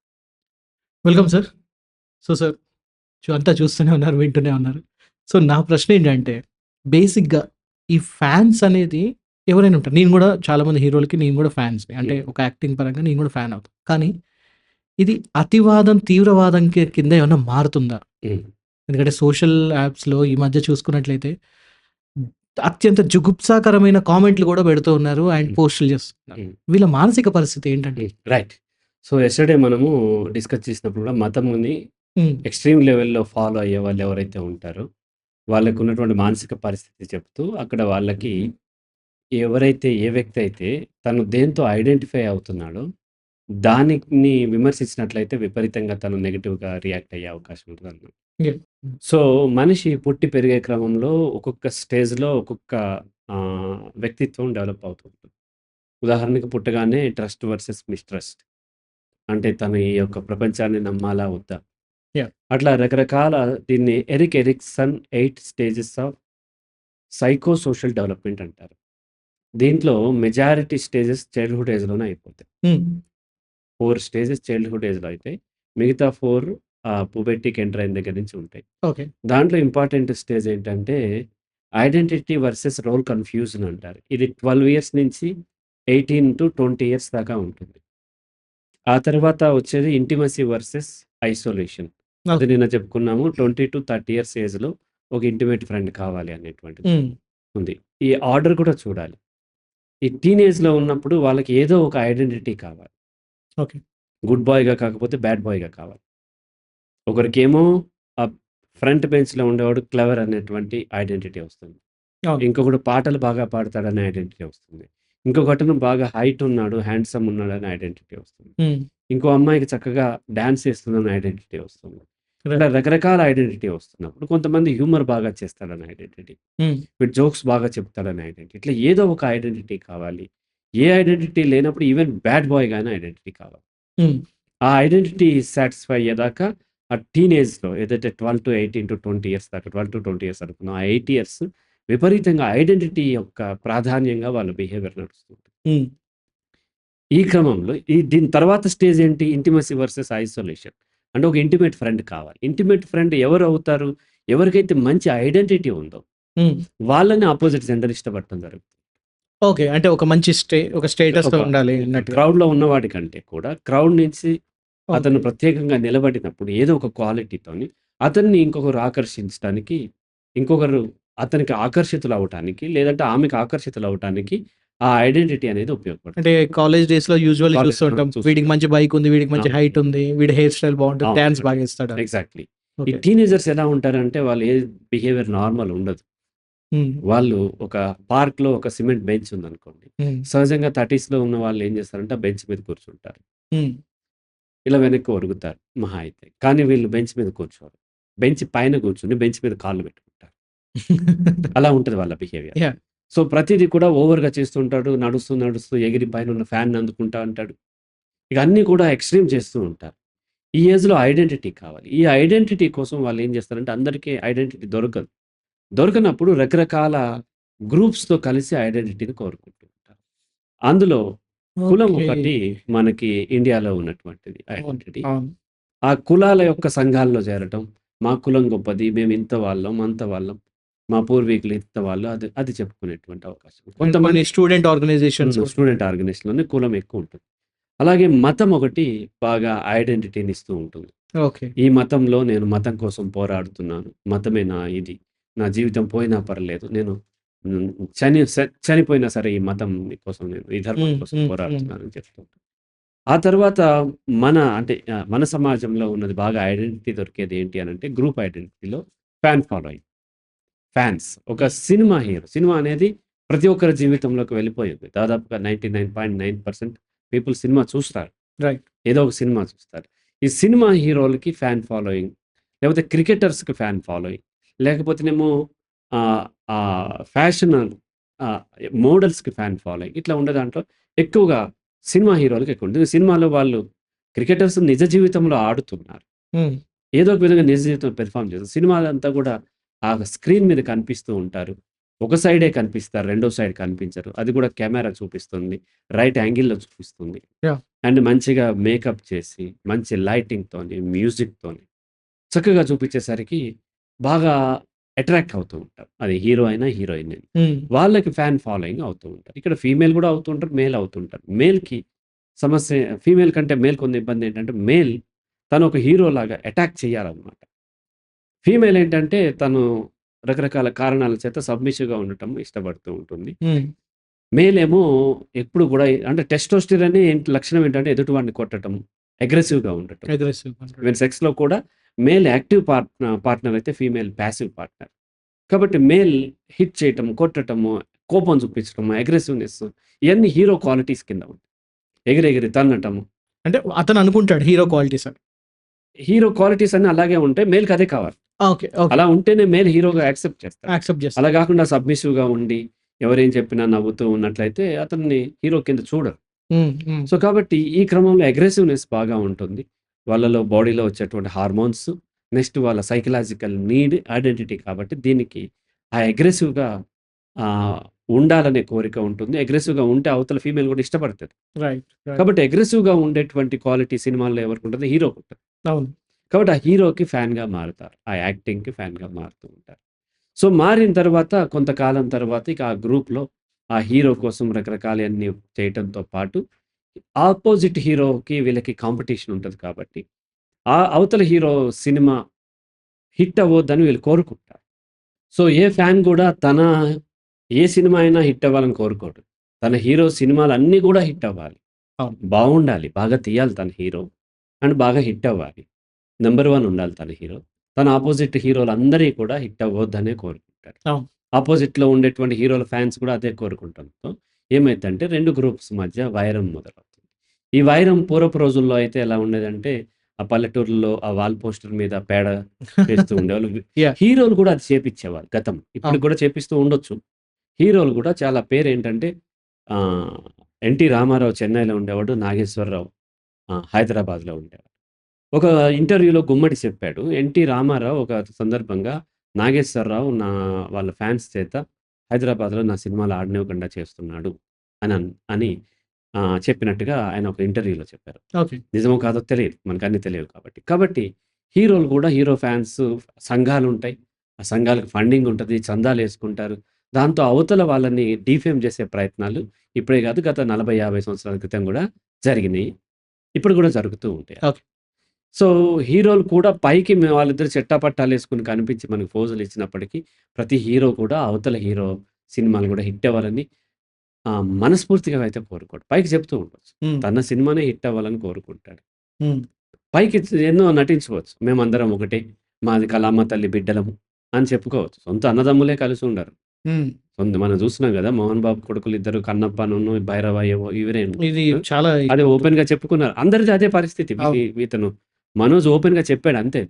Welcome sir. సో, సార్ అంతా చూస్తూనే ఉన్నారు, వింటూనే ఉన్నారు. సో, నా ప్రశ్న ఏంటంటే, బేసిక్‌గా ఈ ఫ్యాన్స్ అనేది ఎవరైనా ఉంటారు. నేను గూడా చాలామంది హీరోలకి నేను గూడా ఫ్యాన్స్‌ని. అంటే హ్మ్. ఒక యాక్టింగ్ పరంగా నేను గూడా ఫ్యాన్ అవుతా. కానీ ఇది అతివాదం, తీవ్రవాదం కింద ఏమన్నా మారుతుందా? హ్మ్. ఎందుకంటే సోషల్ యాప్స్‌లో ఈ మధ్య చూసుకున్నట్లయితే అత్యంత జుగుప్సాకరమైన కామెంట్‌లు గూడా పెడుతూ ఉన్నారు. అండ్ హ్మ్. పోస్టులు చేస్తున్నారు. హ్మ్. వీళ్ళ మానసిక పరిస్థితి ఏంటంటే? రైట్. సో, యెస్టర్‌డే మనము డిస్కస్ చేసినప్పుడు గూడా మతముని హ్మ్. ఎక్స్‌ట్రీమ్ లెవెల్‌లో ఫాలో అయ్యే వాళ్ళు ఎవరైతే ఉంటారో, వాళ్ళకున్నటువంటి మానసిక పరిస్థితి చెప్తూ, అక్కడ వాళ్ళకి ఏ వ్యక్తి అయితే తను దేనితో ఐడెంటిఫై అవుతున్నాడో, దానిని విమర్శించినట్లయితే విపరీతంగా తను నెగెటివ్‌గా రియాక్ట్ అయ్యే అవకాశం ఉంటదన్నమాట. యాహ్! సో, మనిషి పుట్టి పెరిగే క్రమంలో ఒక్కొక్క స్టేజ్‌లో ఒక్కొక్క వ్యక్తిత్వం డెవలప్ అవుతూ ఉంటుంది. ఉదాహరణకి పుట్టగానే ట్రస్ట్ వర్సెస్ మిస్‌ట్రస్ట్. అంటే తను ఈ యొక్క ప్రపంచాన్ని నమ్మాలా? వద్దా? యాహ్! అట్లా రకరకాల దీన్ని Erik Erikson 8 stages of psycho social development అంటారు. దీంట్లో మెజారిటీ స్టేజెస్ చైల్డ్‌హుడ్ ఏజ్‌లోనే అయిపోతాయి. హ్మ్. 4 స్టేజెస్ చైల్డ్‌హుడ్ ఏజ్‌లో అయితాయి. మిగతా 4 పుబెర్టీకి ఎంటర్ అయిన దగ్గర నుంచి ఉంటాయి. ఓకే. దాంట్లో ఇంపార్టెంట్ స్టేజ్ ఏంటంటే ఐడెంటిటీ వర్సెస్ రోల్ కన్‌ఫ్యూజన్ అంటారు. ఇది 12 ఇయర్స్ నుంచి 18-20 ఇయర్స్ దాకా ఉంటుంది. ఆ తర్వాత వచ్చేది ఇంటిమసీ వర్సెస్ ఐసోలేషన్. అది ఓకే. నిన్న చెప్పుకున్నాము. 20-30 ఇయర్స్ ఏజ్‌లో ఒక ఇంటిమేట్ ఫ్రెండ్ కావాలి అనేటువంటిది హ్మ్. ఉంది. ఈ ఆర్డర్ కూడా చూడాలి. ఈ టీనేజ్‌లో ఉన్నప్పుడు వాళ్ళకి ఏదో ఒక ఐడెంటిటీ కావాలి. ఓకే. గుడ్ బాయ్‌గా కాకపోతే బ్యాడ్ బాయ్‌గా కావాలి. ఒకరికేమో ఫ్రంట్ బెంచ్‌లో ఉండేవాడు క్లెవర్ అనేటువంటి ఐడెంటిటీ వస్తుంది. అవును. ఇంకొకడు పాటలు బాగా పాడతాడనే ఐడెంటిటీ వస్తుంది. ఇంకొకతను బాగా హైట్ ఉన్నాడు, హ్యాండ్సమ్ ఉన్నాడనే ఐడెంటిటీ వస్తుంది. హ్మ్. ఇంకో అమ్మాయికి చక్కగా డాన్స్ చేస్తుందనే ఐడెంటిటీ వస్తుంది. ఇట్లా రైట్. రకరకాల ఐడెంటిటీ వస్తున్నప్పుడు కొంతమంది హ్యూమర్ బాగా చేస్తాడని ఐడెంటిటీ. హ్మ్. వీడు జోక్స్ బాగా చెప్తాడని ఐడెంటిటీ. ఇట్లా ఏదో ఒక ఐడెంటిటీ కావాలి. ఏ ఐడెంటిటీ లేనప్పుడు ఈవెన్ బ్యాడ్ బాయ్ గాని ఐడెంటిటీ కావాలి. హ్మ్. ఆ ఐడెంటిటీ సాటిస్ఫై అయ్యేదాకా ఆ టీనేజ్‌లో ఏదైతే 12-18-20 ఇయర్స్ దాకా 12-20 ఇయర్స్ అనుకున్నాం. ఆ 8 ఇయర్స్ విపరీతంగా ఐడెంటిటీ యొక్క ప్రాధాన్యంగా వాళ్ళ బిహేవియర్ నడుస్తుంది. హ్మ్. ఈ క్రమంలో దీని తర్వాత స్టేజ్ ఏంటి? Intimacy versus isolation. అంటే ఒక ఇంటిమేట్ ఫ్రెండ్ కావాలి. ఇంటిమేట్ ఫ్రెండ్ ఎవరు అవుతారు? ఎవరికైతే మంచి ఐడెంటిటీ ఉందో హ్మ్. వాళ్ళని అపోజిట్ జెండర్ ఇష్టపడటం జరుగుతుంది. ఓకే. అంటే ఒక మంచి ఒక స్టేటస్‌తో ఒక ఉండాలి అన్నట్టుగా. క్రౌడ్‌లో ఉన్నవాడి కంటే కూడా క్రౌడ్ నుంచి ఓకే. అతను ప్రత్యేకంగా నిలబడినప్పుడు ఏదో ఒక క్వాలిటీతోని అతన్ని ఇంకొకరు ఆకర్షించడానికి, ఇంకొకరు అతనికి ఆకర్షితులవ్వటానికి, లేదంటే ఆమెకు ఆకర్షితులవ్వటానికి ఆ ఐడెంటిటీ అనేది ఉపయోగపడుతుంది. అంటే కాలేజ్ డేస్‌లో యూజువల్లీ చూస్తూ ఉంటాం. వీడికి చూస్తుంటాం. మంచి బైక్ ఉంది, వీడికి మంచి హైట్ ఉంది, వీడి హెయిర్ స్టైల్ బావుంటది, అవును. డాన్స్ బాగా ఏస్తాడని. ఎగ్జాక్ట్‌లీ. ఈ ఓకే. టీనేజర్స్ ఎలా ఉంటారంటే వాళ్ళు బిహేవియర్ నార్మల్ ఉండదు. హ్మ్. వాళ్ళు ఒక పార్క్‌లో ఒక సిమెంట్ బెంచ్ ఉందనుకోండి. హ్మ్. సహజంగా 30స్‌లో ఉన్న వాళ్ళు ఏం చేస్తారంటే ఆ బెంచ్ మీద కూర్చుంటారు. హ్మ్. ఇలా వెనక్కి ఒరుగుతారు మహా అయితే. కానీ వీళ్ళు బెంచ్ మీద కూర్చోరు. బెంచ్ పైన కూర్చొని బెంచ్ మీద కాళ్ళు పెట్టుకుంటారు. అలా ఉంటది వాళ్ళ బిహేవియర్. యాహ్! సో, ప్రతీది కూడా ఓవర్‌గా చేస్తుంటాడు. నడుస్తూ, నడుస్తూ ఎగిరి పైనున్న ఫ్యాన్‌ని అందుకుంటా అంటాడు. ఇక అన్నీ కూడా ఎక్స్‌ట్రీమ్ చేస్తూ ఉంటారు. ఈ ఏజ్‌లో ఐడెంటిటీ కావాలి. ఈ ఐడెంటిటీ కోసం వాళ్ళు ఏం చేస్తారంటే అందరికీ ఐడెంటిటీ దొరకదు. దొరకనప్పుడు రకరకాల గ్రూప్స్‌తో కలిసి ఐడెంటిటీని కోరుకుంటూ ఉంటారు. అందులో కులం ఓకే. ఒకటి మనకి ఇండియాలో ఉన్నటువంటిది అవును. ఐడెంటిటీ. అవును. ఆ కులాల యొక్క సంఘాల్లో చేరటం. మా కులం గొప్పది. మేము ఇంత వాళ్ళం, అంత వాళ్ళం. మా పూర్వీకులు ఇంత వాళ్ళు అది అది చెప్పుకునేటువంటి అవకాశం. అండ్ కొన్ని కొంతమంది స్టూడెంట్ ఆర్గనైజేషన్స్ కూడా. స్టూడెంట్ ఆర్గనైజేషన్‌లోనే కులం ఎక్కువుంటుంది. అలాగే మతం ఒకటి బాగా ఐడెంటిటీని ఇస్తూ ఉంటుంది. ఓకే. ఈ మతంలో నేను మతం కోసం పోరాడుతున్నాను. మతమే నా ఇది. నా జీవితం పోయినా పర్లేదు. నేను హ్మ్, చనిపోయినా సరే ఈ మతం కోసం నేను ఈ ధర్మం హ్మ్. కోసం హ్మ్. హ్మ్. పోరాడుతున్నానని చెప్తూ ఆ తర్వాత అంటే మన సమాజంలో ఉన్నది బాగా ఐడెంటిటీ దొరికేది ఏంటి అనంటే గ్రూప్ ఐడెంటిటీలో ఫ్యాన్ ఫాలోయింగ్. ఫ్యాన్స్. ఒక హ్మ్. Cinema hero. సినిమా అనేది ప్రతి ఒక్కరి జీవితంలోకి వెళ్ళిపోయింది. దాదాపుగా 99.9% పీపుల్ సినిమా చూస్తారు. రైట్. ఏదో ఒక సినిమా చూస్తారు. ఈ సినిమా హీరోలకి ఫ్యాన్ ఫాలోయింగ్, లేకపోతే క్రికెటర్స్‌కి ఫ్యాన్ ఫాలోయింగ్, లేకపోతేనేమో ఆహ్, ఫ్యాషన్ ఆహ్, మోడల్స్‌కి ఫ్యాన్ ఫాలోయింగ్. ఇట్లా ఉండే దాంట్లో ఎక్కువగా సినిమా హీరోలకి ఎక్కువ ఉంటుంది. సినిమాలో వాళ్ళు క్రికెటర్స్ నిజ జీవితంలో ఆడుతున్నారు. హ్మ్. ఏదో ఒక విధంగా నిజ జీవితంలో పెర్ఫార్మ్ చేస్తారు. సినిమాలంతా కూడా ఆ స్క్రీన్ మీద కనిపిస్తూ ఉంటారు. ఒక సైడే కనిపిస్తారు. రెండో సైడ్ కనిపించరు. అది కూడా కెమెరా చూపిస్తుంది. రైట్ యాంగిల్‌లో చూపిస్తుంది. యాహ్! అండ్ మంచిగా మేకప్ చేసి, మంచి లైటింగ్‌తోని, మ్యూజిక్‌తోని చక్కగా చూపించేసరికి బాగా అట్రాక్ట్ అవుతూ ఉంటారు. అది హీరో అయినా, హీరోయిన్ అయినా. హ్మ్. వాళ్ళకి ఫ్యాన్ ఫాలోయింగ్ అవుతూ ఉంటారు. ఇక్కడ ఫీమేల్ గూడా అవుతూ ఉంటారు. మేల్ అవుతూ ఉంటారు. మేల్‌కి సమస్య ఫీమేల్ కంటే మేల్‌కి ఉన్న ఇబ్బంది ఏంటంటే మేల్ తను ఒక హీరోలాగా అటాక్ చేయాలన్నమాట. ఫీమేల్ ఏంటంటే తను రకరకాల కారణాల చేత సబ్మిసివ్‌గా ఉండటం ఇష్టపడుతూ ఉంటుంది. హ్మ్. మేల్ ఏమో ఎప్పుడు గూడా అంటే టెస్టోస్టిరాన్ లక్షణం ఏంటంటే ఎదుటివాడిని కొట్టటం, అగ్రెసివ్‌గా ఉండటం. Aggressive control. ఈవెన్ సెక్స్‌లో కూడా మేల్ యాక్టివ్ పార్ట్నర్ అయితే ఫీమేల్ పాసివ్ పార్ట్నర్. కాబట్టి మేల్ హిట్ చేయటం, కొట్టటము, కోపం చూపించటము, అగ్రెసివ్‌నెస్ ఇయన్నీ హీరో క్వాలిటీస్ కింద ఉంటాయి. ఎగిరెగిరి తన్నటము. అంటే అతను అనుకుంటాడు హీరో క్వాలిటీస్ అని. హీరో క్వాలిటీస్ అన్నీ అలాగే ఉంటాయి. మేల్‌కి అదే కావాలి. ఓకే. ఓకే. అలా ఉంటేనే మేల్ హీరోగా యాక్సెప్ట్ చేస్తాడు. యాక్సెప్ట్ చేస్తాడు. అలా కాకుండా సబ్మిసివ్‌గా ఉండి, ఎవరేం చెప్పినా నవ్వుతూ ఉన్నట్లయితే అతన్ని హీరో కింద చూడరు. హ్మ్. హ్మ్. సో, కాబట్టి ఈ క్రమంలో అగ్రెసివ్‌నెస్ బాగా ఉంటుంది. వాళ్ళలో బాడీలో వచ్చేటువంటి హార్మోన్స్, నెక్స్ట్ వాళ్ళ సైకలాజికల్ నీడ్, ఐడెంటిటీ కాబట్టి దీనికి ఆ అగ్రెసివ్‌గా ఆహ్, ఉండాలనే కోరిక ఉంటుంది. అగ్రెసివ్‌గా ఉంటే అవతల ఫీమేల్ కూడా ఇష్టపడతది. రైట్. రైట్. కాబట్టి అగ్రెసివ్‌గా ఉండేటువంటి క్వాలిటీ సినిమాల్లో ఎవరికుంటది? హీరోకుంటది. అవును. కాబట్టి ఆ హీరోకి ఫ్యాన్‌గా మారుతారు. ఆ యాక్టింగ్‌కి ఫ్యాన్‌గా మారుతూ ఉంటారు. సో, మారిన తర్వాత కొంతకాలం తర్వాత ఇక ఆ గ్రూప్‌లో ఆ హీరో కోసం రకరకాలయన్నీ చేయటంతో పాటు ఆపోజిట్ హీరోకి వీళ్ళకి కాంపిటీషన్ ఉంటది కాబట్టి, ఆ అవతల హీరో సినిమా హిట్ అవ్వొద్దని వీళ్ళు కోరుకుంటారు. సో, ఏ ఫ్యాన్ గూడా ఏ సినిమా అయినా హిట్ అవ్వాలని కోరుకోడు. తన హీరో సినిమాలన్నీ గూడా హిట్ అవ్వాలి. అవును. బావుండాలి. బాగా తీయాలి తన హీరో. అండ్ బాగా హిట్ అవ్వాలి. నంబర్ 1 ఉండాలి తన హీరో. తన అపోజిట్ హీరోలందరియి కూడా హిట్ అవ్వొద్దనే కోరుకుంటాడు. అవును. అపోజిట్‌లో ఉండేటువంటి హీరోల ఫ్యాన్స్ కూడా అదే కోరుకుంటంతో ఏమైద్దంటే 2 గ్రూప్స్ మధ్య వైరం మొదలవుతుంది. ఈ వైరం పూర్వపు రోజుల్లో అయితే ఎలా ఉండేదంటే, ఆ పల్లెటూరుల్లో ఆ వాల్ పోస్టర్ మీద పేడ వేస్తూ ఉండేవాళ్ళు. యాహ్! హీరోలు కూడా అది చేపిచ్చేవాళ్ళు గతం. ఇప్పటికి అవును. కూడా చేపిస్తూ ఉండొచ్చు. హీరోలు కూడా చాలా పేరేంటంటే ఆహ్, 'ఎన్టీ రామారావు' చెన్నైలో ఉండేవాడు. 'నాగేశ్వరరావు' హైదరాబాద్‌లో ఉండేవాడు. ఒక ఇంటర్వ్యూలో గుమ్మడి చెప్పాడు. 'ఎన్టీ రామారావు' ఒక సందర్భంగా 'నాగేశ్వరరావు' వాళ్ళ ఫ్యాన్స్ చేత హైదరాబాద్‌లో నా సినిమాలు ఆడనివ్వకుండా చేస్తున్నాడు అని చెప్పినట్టుగా ఆయన ఒక ఇంటర్వ్యూలో చెప్పారు. ఓకే. నిజమో కాదో తెలీదు. మనకన్నీ తెలియవు కాబట్టి. కాబట్టి హీరోలు కూడా హీరో ఫ్యాన్స్ సంఘాలుంటాయి. ఆ సంఘాలకు ఫండింగ్ ఉంటది. చందాలేసుకుంటారు. దాంతో అవతల వాళ్ళని డీఫేమ్ చేసే ప్రయత్నాలు ఇప్పుడే కాదు గత 40, 50 సంవత్సరాల క్రితం కూడా జరిగినియి. ఇప్పుడు కూడా జరుగుతూ ఉంటాయి. ఓకే. సో, హీరోలు కూడా పైకి వాళ్ళిద్దరు చెట్టాపట్టాలేసుకొని కనిపించి మనకు పోజులిచ్చినప్పటికీ, ప్రతి హీరో కూడా అవతల హీరో సినిమాలు గూడా హిట్ అవ్వాలని మనస్ఫూర్తిగా అయితే కోరుకోడు. పైకి చెప్తూ ఉండొచ్చు. హ్మ్. తన సినిమానే హిట్ అవ్వాలని కోరుకుంటాడు. హ్మ్. పైకి ఎన్నో నటించవచ్చు. మేమందరం ఒకటే, మాది కళామ తల్లి బిడ్డలము అని చెప్పుకోవచ్చు. సొంత అన్నదమ్ములే కలిసుండరు. హ్మ్. మనం చూస్తున్నాం గదా! 'మోహన్ బాబు' కొడుకులిద్దరు కన్నప్పనును, భైరవయ్యవో ఇవరే ఇది హ్మ్. చాలా అదే ఓపెన్‌గా చెప్పుకున్నారు. అందరిది అదే పరిస్థితి. అవును. ఇతను మనోజ్ ఓపెన్‌గా చెప్పాడు అంతే.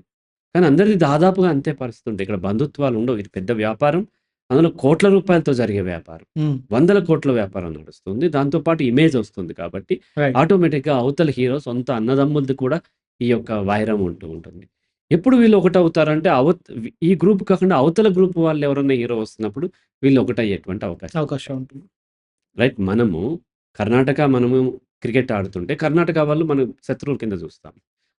కానీ అందరిది దాదాపుగా అంతే పరిస్థితి ఉంటాయి. ఇక్కడ బంధుత్వాలుండవు. ఇది పెద్ద వ్యాపారం. అందులో కోట్ల రూపాయలతో జరిగే వ్యాపారం. హ్మ్. వందల కోట్ల వ్యాపారం నడుస్తుంది. దాంతో పాటు ఇమేజ్ వస్తుంది కాబట్టి రైట్. ఆటోమేటిక్‌గా అవతల హీరో సొంత అన్నదమ్ములది కూడా ఈ యొక్క వైరం ఉంటూ ఉంటుంది. ఎప్పుడు వీళ్ళు ఒకటవుతారంటే ఈ గ్రూప్ కాకుండా అవతల గ్రూప్ వాళ్ళు ఎవరైనా హీరో వస్తున్నప్పుడు వీళ్ళు ఒకటయ్యేటువంటి అవకాశం ఉంటుంది. అవకాశం ఉంటుంది. రైట్. మనము క్రికెట్ ఆడుతుంటే కర్ణాటక వాళ్ళు మన శత్రువుల కింద చూస్తాం.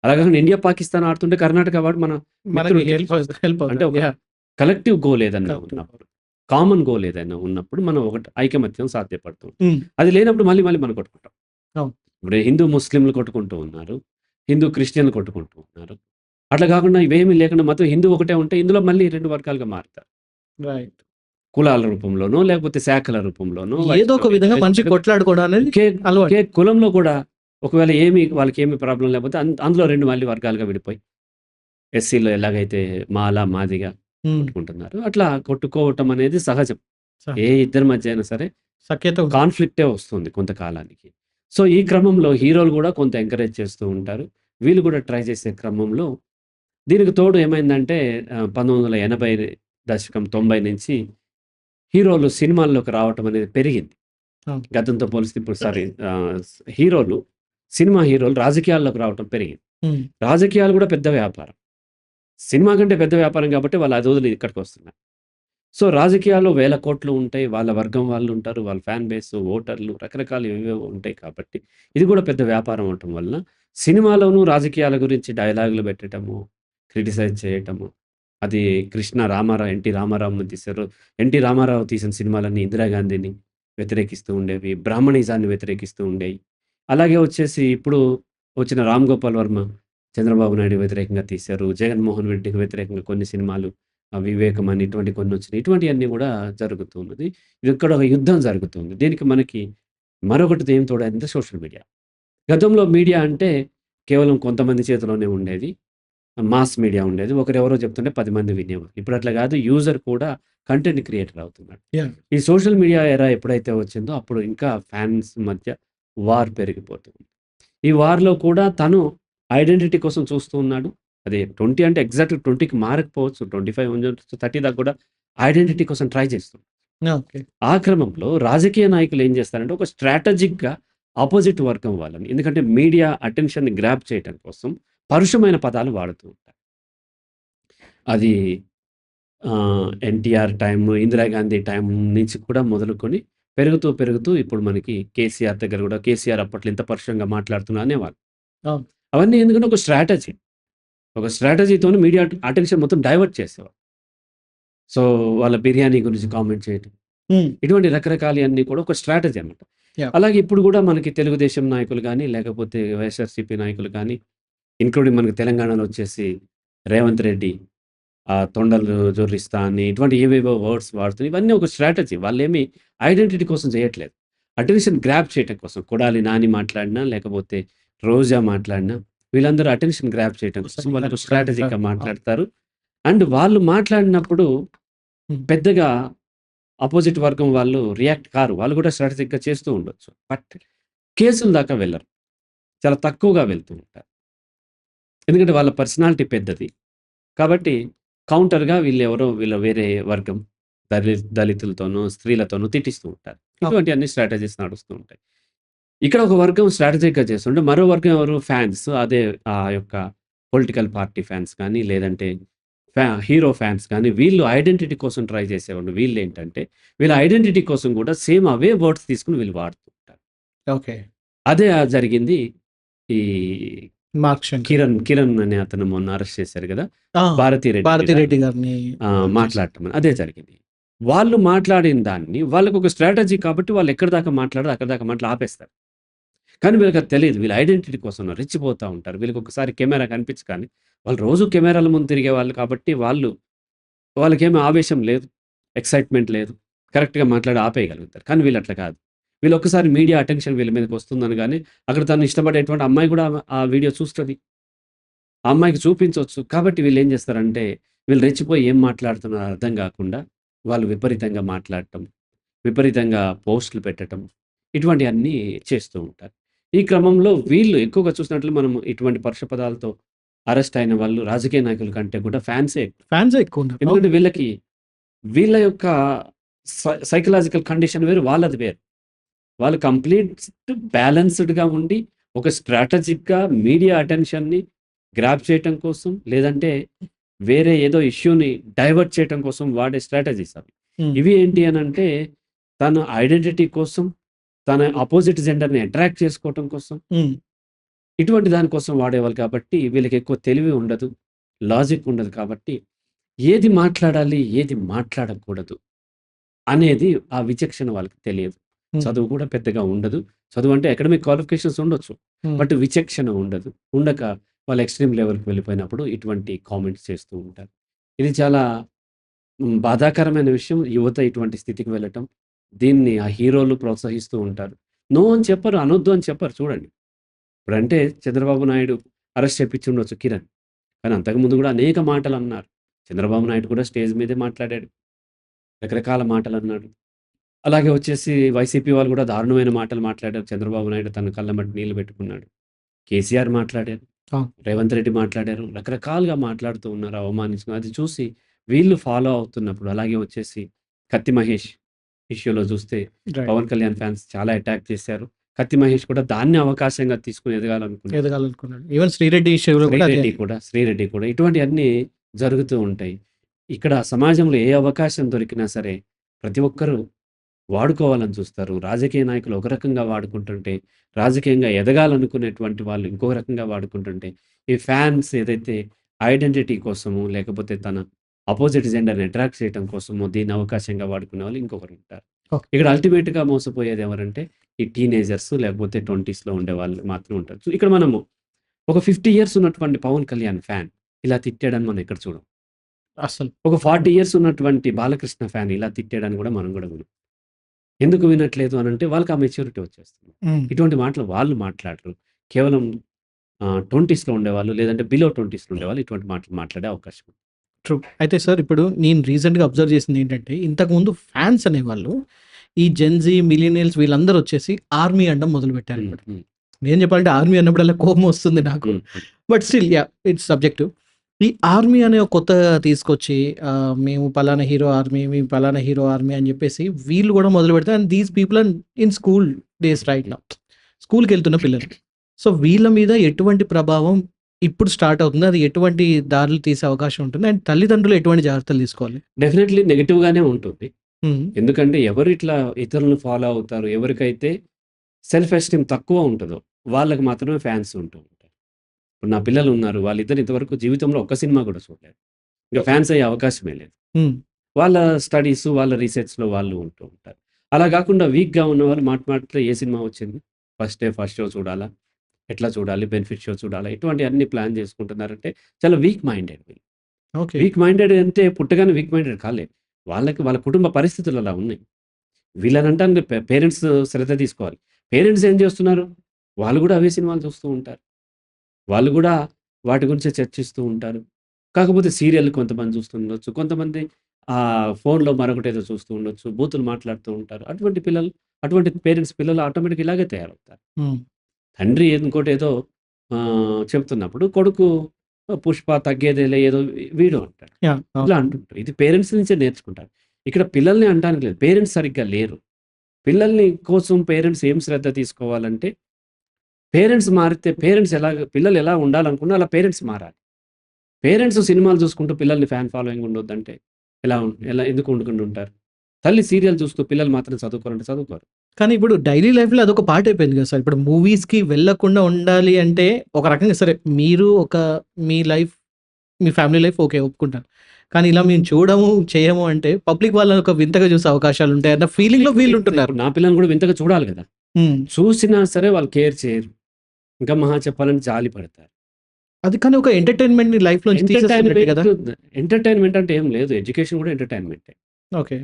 అలా కాకుండా ఇండియా, పాకిస్తాన్ ఆడుతుంటే కర్ణాటక వాడు మన మనకి మిత్రుడి కింద హెల్ప్ చూస్తాం. హెల్ప్ అంటే అవుతుంది. ఒక యాహ్! కలెక్టివ్ గోల్ ఏదన్నా కరెక్ట్. ఉన్నప్పుడు, కామన్ గోల్ ఏదైనా ఉన్నప్పుడు మనం ఐకమత్యం సాధ్యపడుతుంది. హ్మ్. అది లేనప్పుడు మళ్ళీ మనం కొట్టుకుంటాం. అవును. ఇప్పుడు హిందూ ముస్లింలు కొట్టుకుంటూ ఉన్నారు. హిందూ క్రిస్టియన్‌లు కొట్టుకుంటూ ఉన్నారు. అట్లా కాకుండా ఇవేమీ లేకుండా మొత్తం హిందూ ఒకటే ఉంటే ఇందులో మళ్ళీ 2 వర్గాలుగా మారుతారు. రైట్. కులాల రూపంలోనో, లేకపోతే శాఖల రూపంలోనో ఏదో ఒక విధంగా మనిషి కొట్లాడుకోవడం అనేది ఒకే అలవాటు. ఒకే కులంలో కూడా ఒకవేళ వాళ్ళకేమి ప్రాబ్లమ్ లేకపోతే అందులో 2 మళ్ళీ వర్గాలుగా విడిపోయి ఎస్సీలో ఎలాగైతే మాల, మాదిగ హ్మ్. కొట్టుకుంటున్నారో అట్లా కొట్టుకోవటం అనేది సహజం. సహజం. ఏ ఇద్దరి మధ్య అయినా సరే సఖ్యత ఉంది. కాన్‌ఫ్లిక్టే వస్తుంది కొంతకాలానికి. సో, ఈ క్రమంలో హీరోలు గూడా కొంత ఎంకరేజ్ చేస్తూ ఉంటారు. వీళ్ళు గూడా ట్రై చేసే క్రమంలో దీనికి తోడు ఏమైందంటే 1980 దశకం 90 నుంచి హీరోలు సినిమాల్లోకి రావటం అనేది పెరిగింది. అవును. గతంతో పోలిస్తే ఇప్పుడు హీరోలు సినిమా హీరోలు రాజకీయాల్లోకి రావటం పెరిగింది. హ్మ్. రాజకీయాలు గూడా పెద్ద వ్యాపారం. సినిమా కంటే పెద్ద వ్యాపారం గాబట్టి వాళ్ళు అది వదిలి ఇక్కడికొస్తున్నారు. సో, రాజకీయాల్లో వేల కోట్లు ఉంటాయి. వాళ్ళ వర్గం వాళ్ళుంటారు. వాళ్ళ ఫ్యాన్ బేస్, ఓటర్లు రకరకాలు ఏవేవో ఉంటాయి కాబట్టి, ఇది గూడా పెద్ద వ్యాపారం అవ్వటం వలన సినిమాలోనూ రాజకీయాల గురించి డైలాగులు పెట్టటము, క్రిటిసైజ్ చేయటము. అది ఎన్టీ రామారావుని తీశారు. ఎన్టీ రామారావు తీసిన సినిమాలన్నీ ఇందిరాగాంధీని వ్యతిరేకిస్తూ ఉండేవి. బ్రాహ్మణిజాన్ని వ్యతిరేకిస్తూ ఉండేయి. అలాగే వచ్చేసి ఇప్పుడు వచ్చిన 'రామ్ గోపాల్ వర్మ' చంద్రబాబు నాయుడు వ్యతిరేకంగా తీశారు. 'జగన్మోహన్ రెడ్డికి' వ్యతిరేకంగా కొన్ని సినిమాలు 'వివేకం' అని ఇటువంటి కొన్నొచ్చినాయి. ఇటువంటియన్నీ గూడా జరుగుతూ ఉన్నది. ఇదిక్కడ ఒక యుద్ధం జరుగుతుంది. దీనికి మనకి మరొకటి ఏం తోడైందంటే సోషల్ మీడియా. గతంలో మీడియా అంటే కేవలం కొంతమంది చేతిలోనే ఉండేది. మాస్ మీడియా ఉండేది. ఒకరెవరో చెప్తుంటే 10 మంది వినేవారు. ఇప్పుడు అట్లా గాదు. యూజర్ కూడా కంటెంట్ క్రియేటర్ అవుతున్నాడు. యాహ్! ఈ సోషల్ మీడియా ఎరా ఎప్పుడైతే వచ్చిందో అప్పుడు ఇంకా ఫ్యాన్స్ మధ్య వార్ పెరిగిపోతుంది. ఈ వార్‌లో కూడా తను ఐడెంటిటీ కోసం చూస్తూ ఉన్నాడు. అదే 20 అంటే ఎగ్జాక్ట్‌గా 20కి మారకపోవచ్చు. 25 ఉండొచ్చు. 30 దాకా కూడా ఐడెంటిటీ కోసం ట్రై చేస్తున్నాడు. ఓకే. ఆ క్రమంలో రాజకీయ నాయకులు ఏం చేస్తారంటే ఒక స్ట్రాటజిక్‌గా అపోజిట్ వర్గం వాళ్ళని, ఎందుకంటే మీడియా అటెన్షన్‌ని గ్రాబ్ చేయటం కోసం పరుషమైన పదాలు వాడుతూ ఉంటారు. అది ఎన్టీఆర్ టైమ్, ఇందిరాగాంధీ టైం నుంచి కూడా మొదలుకొని పెరుగుతూ ఇప్పుడు మనకి కేసీఆర్ దగ్గర కూడా కేసీఆర్ అప్పట్లో ఇంత పరుషంగా మాట్లాడుతున్నా అనేవాళ్ళు. అవును. అవన్నీ ఎందుకంటే ఒక స్ట్రాటజీ. ఒక స్ట్రాటజీతోని మీడియా అటెన్షన్ మొత్తం డైవర్ట్ చేసేవారు. సో, వాళ్ళ బిర్యానీ గురించి కామెంట్ చేయటం. హ్మ్. ఇటువంటి రకరకాలయన్నీ కూడా ఒక స్ట్రాటజీ అన్నమాట. యాహ్! అలాగే ఇప్పుడు కూడా మనకి తెలుగుదేశం నాయకులు గానీ, లేకపోతే వైఎస్ఆర్‌సీపీ నాయకులు కానీ, ఇంక్లూడింగ్ మనకి తెలంగాణలో వచ్చేసి రేవంత్ రెడ్డి తొండలు జొర్రిస్తా అని ఇటువంటి ఏవేవో వర్డ్స్ వాడుతూ ఇవన్నీ ఒక స్ట్రాటజీ. వాళ్ళేమి ఐడెంటిటీ కోసం చేయట్లేదు. అటెన్షన్ గ్రాబ్ చేయటం కోసం. కొడాలి నాని మాట్లాడినా, లేకపోతే రోజా మాట్లాడినా వీళ్ళందరూ అటెన్షన్ గ్రాబ్ చేయటం కోసం వాళ్ళొక స్ట్రాటజిక్‌గా మాట్లాడతారు. అండ్ వాళ్ళు మాట్లాడినప్పుడు హ్మ్. పెద్దగా అపోజిట్ వర్గం వాళ్ళు రియాక్ట్ కారు. వాళ్ళు కూడా స్ట్రాటజిక్‌గా చేస్తూ ఉండొచ్చు. బట్ కేసుల దాకా వెళ్లరు. చాలా తక్కువగా వెళ్తూ ఉంటారు. ఎందుకంటే వాళ్ళ పర్సనాలిటీ పెద్దది. కాబట్టి కౌంటర్‌గా వీళ్ళ వేరే వర్గం దళితులతోనో, స్త్రీలతోనో తిట్టిస్తూ ఉంటారు. ఇటువంటివన్నీ స్ట్రాటజీస్ నడుస్తూ ఉంటాయి. ఇక్కడ ఒక వర్గం స్ట్రాటజిక్‌గా చేస్తుంటే, మరో వర్గం ఎవరు? ఫ్యాన్స్. అదే ఆ యొక్క పొలిటికల్ పార్టీ ఫ్యాన్స్ కానీ, లేదంటే హీరో ఫ్యాన్స్ కానీ, వీళ్ళు ఐడెంటిటీ కోసం ట్రై చేసేవాళ్ళు. వీళ్ళేంటంటే, వీళ్ళ ఐడెంటిటీ కోసం కూడా సేమ్ అవే వర్డ్స్ తీసుకొని వీళ్ళు వాడుతూ ఉంటారు. ఓకే. అదే జరిగింది ఈ మార్క్ శంకర్. కిరణ్ అనే అతను మొన్న అరెస్ట్ చేశారు గదా! ఆ! భారతిరెడ్డి మీద భారతిరెడ్డి గారిని మాట్లాడటం అదే జరిగింది. వాళ్ళు మాట్లాడిన దాన్ని వాళ్ళకొక స్ట్రాటజీ కాబట్టి వాళ్ళు ఎక్కడి దాకా మాట్లాడారో అక్కడి దాకా ఆపేస్తారు. కానీ వీళ్ళకది తెలీదు. వీళ్ళ ఐడెంటిటీ కోసం రెచ్చిపోతా ఉంటారు. వీళ్ళకొకసారి కెమెరా కనిపించగానే వాళ్ళు రోజు కెమెరాల ముందు తిరిగేవాళ్ళు కాబట్టి వాళ్ళకేమి ఆవేశం లేదు. ఎక్సైట్‌మెంట్ లేదు. కరెక్ట్‌గా మాట్లాడి ఆపేయగలుగుతారు. కానీ వీళ్ళట్లా కాదు. వీళ్ళొక్కసారి మీడియా అటెన్షన్ వీళ్ళ మీదకొస్తుందనగానే అక్కడ తను ఇష్టపడేటువంటి అమ్మాయి కూడా ఆ వీడియో చూస్తది. ఆ అమ్మాయికి చూపించొచ్చు. కాబట్టి వీళ్ళేం చేస్తారంటే, వీళ్ళు రెచ్చిపోయి ఏం మాట్లాడుతున్నారో అర్థం గాకుండా, వాళ్ళు విపరీతంగా మాట్లాడటం, విపరీతంగా పోస్టులు పెట్టటం, ఇటువంటియన్నీ చేస్తూ ఉంటారు. ఈ క్రమంలో వీళ్ళు ఎక్కువగా చూసినట్లు మనం ఇటువంటి పరుష పదాలతో అరెస్ట్ అయిన వాళ్ళు రాజకీయ నాయకుల కంటే కూడా ఫ్యాన్సే. ఫ్యాన్సే ఎక్కువున్నారు. ఎందుకంటే వీళ్ళ యొక్క సైకలాజికల్ కండిషన్ వేరు, వాళ్ళది వేరు. వాళ్ళు కంప్లీట్ బ్యాలెన్స్‌డ్‌గా ఉండి, ఒక స్ట్రాటజిక్‌గా మీడియా అటెన్షన్‌ని గ్రాబ్ చేయటం కోసం, లేదంటే వేరే ఏదో ఇష్యూని డైవర్ట్ చేయటం కోసం వాడే స్ట్రాటజీస్ అవి. హ్మ్. ఇవి ఏంటి అనంటే, తన ఐడెంటిటీ కోసం, తన అపోజిట్ జెండర్‌ని అట్రాక్ట్ చేసుకోవటం కోసం, హ్మ్. ఇటువంటి దాని కోసం వాడేవాళ్ళు కాబట్టి, వీళ్ళకి ఎక్కువ తెలివి ఉండదు. లాజిక్ ఉండదు కాబట్టి, ఏది మాట్లాడాలి, ఏది మాట్లాడకూడదు అనేది ఆ విచక్షణ వాళ్ళకి తెలియదు. హ్మ్. చదువు కూడా పెద్దగా ఉండదు. చదువంటే అకాడమిక్ క్వాలిఫికేషన్స్ ఉండొచ్చు. హ్మ్. బట్ విచక్షణ ఉండదు. ఉండక వాళ్ళు ఎక్స్‌ట్రీమ్ లెవెల్‌కి వెళ్ళిపోయినప్పుడు ఇటువంటి కామెంట్స్ చేస్తూ ఉంటారు. ఇది చాలా బాధాకరమైన విషయం. యువత ఇటువంటి స్థితికి వెళ్ళటం. దీన్ని ఆ హీరోలు ప్రోత్సహిస్తూ ఉంటారు. నో అని చెప్పరు. అనొద్దు అని చెప్పరు చూడండి. ఇప్పుడంటే చంద్రబాబు నాయుడు అరెస్ట్ చేపించుండొచ్చు కిరణ్. కానీ అంతకుముందు కూడా అనేక మాటలన్నారు. చంద్రబాబు నాయుడు కూడా స్టేజ్ మీదే మాట్లాడాడు. రకరకాల మాటలన్నాడు. అలాగే వచ్చేసి వైసీపీ వాళ్ళు కూడా దారుణమైన మాటలు మాట్లాడారు. చంద్రబాబు నాయుడు తన కళ్ళమ్మట నీళ్లు పెట్టుకున్నాడు. కేసీఆర్ మాట్లాడారు. అవును. రేవంత్ రెడ్డి మాట్లాడారు. రకరకాలుగా మాట్లాడుతూ ఉన్నారు. అవమానించుకుని. అది చూసి వీళ్ళు ఫాలో అవుతున్నప్పుడు అలాగే వచ్చేసి 'కత్తి మహేష్' ఇష్యూలో చూస్తే రైట్. పవన్ కళ్యాణ్ ఫ్యాన్స్ చాలా అటాక్ చేశారు. 'కత్తి మహేష్' కూడా దాన్ని అవకాశంగా తీసుకొని ఎదగాలనుకున్నాడు. ఎదగాలనుకున్నాడు. ఈవెన్ శ్రీరెడ్డి ఇష్యూలో కూడా అదే. శ్రీరెడ్డి కూడా ఇటువంటివన్నీ జరుగుతూ ఉంటాయి. ఇక్కడ సమాజంలో ఏ అవకాశం దొరికినా సరే ప్రతి ఒక్కరూ వాడుకోవాలని చూస్తారు. రాజకీయ నాయకులు ఒక రకంగా వాడుకుంటుంటే, రాజకీయంగా ఎదగాలనుకునేటువంటి వాళ్ళు ఇంకో రకంగా వాడుకుంటుంటే, ఈ ఫ్యాన్స్ ఏదైతే ఐడెంటిటీ కోసమో, లేకపోతే తన అపోజిట్ జెండర్‌ని అట్రాక్ట్ చేయటం కోసమో దీన్ని అవకాశంగా వాడుకునే వాళ్ళు ఇంకొకరుంటారు. ఓకే. ఇక్కడ అల్టిమేట్‌గా మోసపోయేది ఎవరంటే, ఈ టీనేజర్స్ లేకపోతే 20స్‌లో ఉండేవాళ్ళు మాత్రమే ఉంటారు. సో, ఇక్కడ మనము ఒక 50 ఇయర్స్ ఉన్నటువంటి పవన్ కళ్యాణ్ ఫ్యాన్ ఇలా తిట్టాడని మనం ఎక్కడ చూడం. అస్సలు. ఒక 40 ఇయర్స్ ఉన్నటువంటి బాలకృష్ణ ఫ్యాన్ ఇలా తిట్టాడని కూడా మనం కూడా వినం. ఎందుకు వినట్లేదు అనంటే వాళ్ళకి ఆ మెచ్యూరిటీ వచ్చేస్తుంది. హ్మ్. ఇటువంటి మాటలు వాళ్ళు మాట్లాడరు. కేవలం 20స్‌లో ఉండేవాళ్ళు లేదంటే బిలో 20స్‌లో ఉండేవాళ్ళు ఇటువంటి మాటలు మాట్లాడే అవకాశం ఉంది. ట్రూ. అయితే సార్ ఇప్పుడు నేను రీసెంట్‌గా అబ్జర్వ్ చేసిందేంటంటే, ఇంతకుముందు ఫ్యాన్స్ అనేవాళ్ళు ఈ జెన్‌జీ, మిలీనియల్స్ వీళ్ళందరూ వచ్చేసి ఆర్మీ అనడం మొదలుపెట్టారు హ్మ్. ఇప్పుడు. హ్మ్. నేను చెప్పాలంటే ఆర్మీ అన్నప్పుడల్లా కోపం వస్తుంది నాకు. హ్మ్. But still it's subjective. ఈ ఆర్మీ అనే ఒక కొత్తగా తీసుకొచ్చి మేము పలానా హీరో ఆర్మీ, మేము పలానా హీరో ఆర్మీ అని చెప్పేసి వీళ్ళు కూడా మొదలు పెడతారు. And these people are in school days right now. స్కూల్కి వెళ్తున్న పిల్లలు. సో వీళ్ళ మీద ఎటువంటి ప్రభావం ఇప్పుడు స్టార్ట్ అవుతుంది? అది ఎటువంటి దారులు తీసే అవకాశం ఉంటుంది? అండ్ తల్లిదండ్రులు ఎటువంటి జాగ్రత్తలు తీసుకోవాలి? డెఫినెట్లీ నెగెటివ్‌గానే ఉంటుంది. హ్మ్. ఎందుకంటే ఎవరు ఇట్లా ఇతరులను ఫాలో అవుతారు, ఎవరికైతే సెల్ఫ్ ఎస్టీమ్ తక్కువ ఉంటదో వాళ్ళకి మాత్రమే ఫ్యాన్స్ ఉంటూ ఉంటారు. ఇప్పుడు నా పిల్లలు ఉన్నారు. వాళ్ళిద్దరు ఇంతవరకు జీవితంలో ఒక్క సినిమా కూడా చూడలేదు. ఇంక ఫ్యాన్స్ అయ్యే అవకాశమే లేదు. హ్మ్. వాళ్ళ స్టడీస్, వాళ్ళ రీసెర్చ్‌లో వాళ్ళు ఉంటూ ఉంటారు. అలా కాకుండా వీక్‌గా ఉన్నవాళ్ళు మాటిమాటిలో ఏ సినిమా వచ్చింది? ఫస్ట్ షో చూడాలా? ఎట్లా చూడాలి? బెనిఫిట్ షో చూడాలా? ఇటువంటివన్నీ ప్లాన్ చేసుకుంటున్నారంటే చాలా వీక్ మైండెడ్ వీళ్ళు. ఓకే. వీక్ మైండెడ్ అంటే పుట్టగానే వీక్ మైండెడ్ కాలేదు. వాళ్ళకి వాళ్ళ కుటుంబ పరిస్థితులు అలా ఉన్నాయి. వీళ్ళనంటానికి పేరెంట్స్ శ్రద్ధ తీసుకోవాలి. పేరెంట్స్ ఏం చేస్తున్నారు? వాళ్ళు కూడా అవే సినిమాలు చూస్తూ ఉంటారు. వాళ్ళు కూడా వాటి గురించే చర్చిస్తూ ఉంటారు. కాకపోతే సీరియల్ కొంతమంది చూస్తుండొచ్చు. కొంతమంది ఫోన్‌లో మరొకటేదో చూస్తూ ఉండొచ్చు. బూతులు మాట్లాడుతూ ఉంటారు. అటువంటి పేరెంట్స్ పిల్లలు ఆటోమేటిక్‌గా ఇలాగే తయారవుతారు. హ్మ్. తండ్రి ఇంకోటేదో చెప్తున్నప్పుడు కొడుకు 'పుష్ప' తగ్గేదేలే ఏదో వీడు అంటాడు. అవును. ఇట్లా అంటుంటారు. ఇది పేరెంట్స్ నుంచే నేర్చుకుంటారు. ఇక్కడ పిల్లల్ని అనటానికి లేదు. పేరెంట్స్ సరిగ్గా లేరు. పిల్లల్ని కోసం పేరెంట్స్ ఏం శ్రద్ధ తీసుకోవాలంటే, పేరెంట్స్ మారితే పిల్లలు ఎలా ఉండాలనుకున్నా అలా పేరెంట్స్ మారాలి. పేరెంట్స్ సినిమాలు చూసుకుంటూ పిల్లల్ని ఫ్యాన్ ఫాలోయింగ్ ఉండొద్దంటే ఎలా ఎందుకు ఉండకుండా ఉంటారు? తల్లి సీరియల్ చూస్తూ పిల్లలు మాత్రం చదువుకోరంటే చదువుకోరు. కానీ ఇప్పుడు డైలీ లైఫ్‌లో అదొక పార్ట్ అయిపోయింది కదా సార్. ఇప్పుడు మూవీస్‌కి వెళ్ళకుండా ఉండాలి అంటే ఒక రకంగా సరే మీరు మీ లైఫ్, మీ ఫ్యామిలీ లైఫ్ ఓకే ఒప్పుకుంటాను. కానీ ఇలా మేము చూడము, చేయము అంటే పబ్లిక్ వాళ్ళని ఒక వింతగా చూసే అవకాశాలు ఉంటాయన్న ఫీలింగ్‌లో వీళ్ళుంటున్నారు. ఇప్పుడు నా పిల్లల్ని కూడా వింతగా చూడాలి కదా! హ్మ్. చూసినా సరే వాళ్ళు కేర్ చేయరు. ఇంకా మహా చెప్పాలంటే జాలి పడతారు. అది కానీ ఒక ఎంటర్‌టైన్‌మెంట్‌ని లైఫ్‌లోంచి తీసేస్తున్నట్టే కదా! ఎంటర్‌టైన్‌మెంట్ అంటే ఏం లేదు. ఎడ్యుకేషన్ కూడా ఎంటర్‌టైన్‌మెంటే. ఓకే.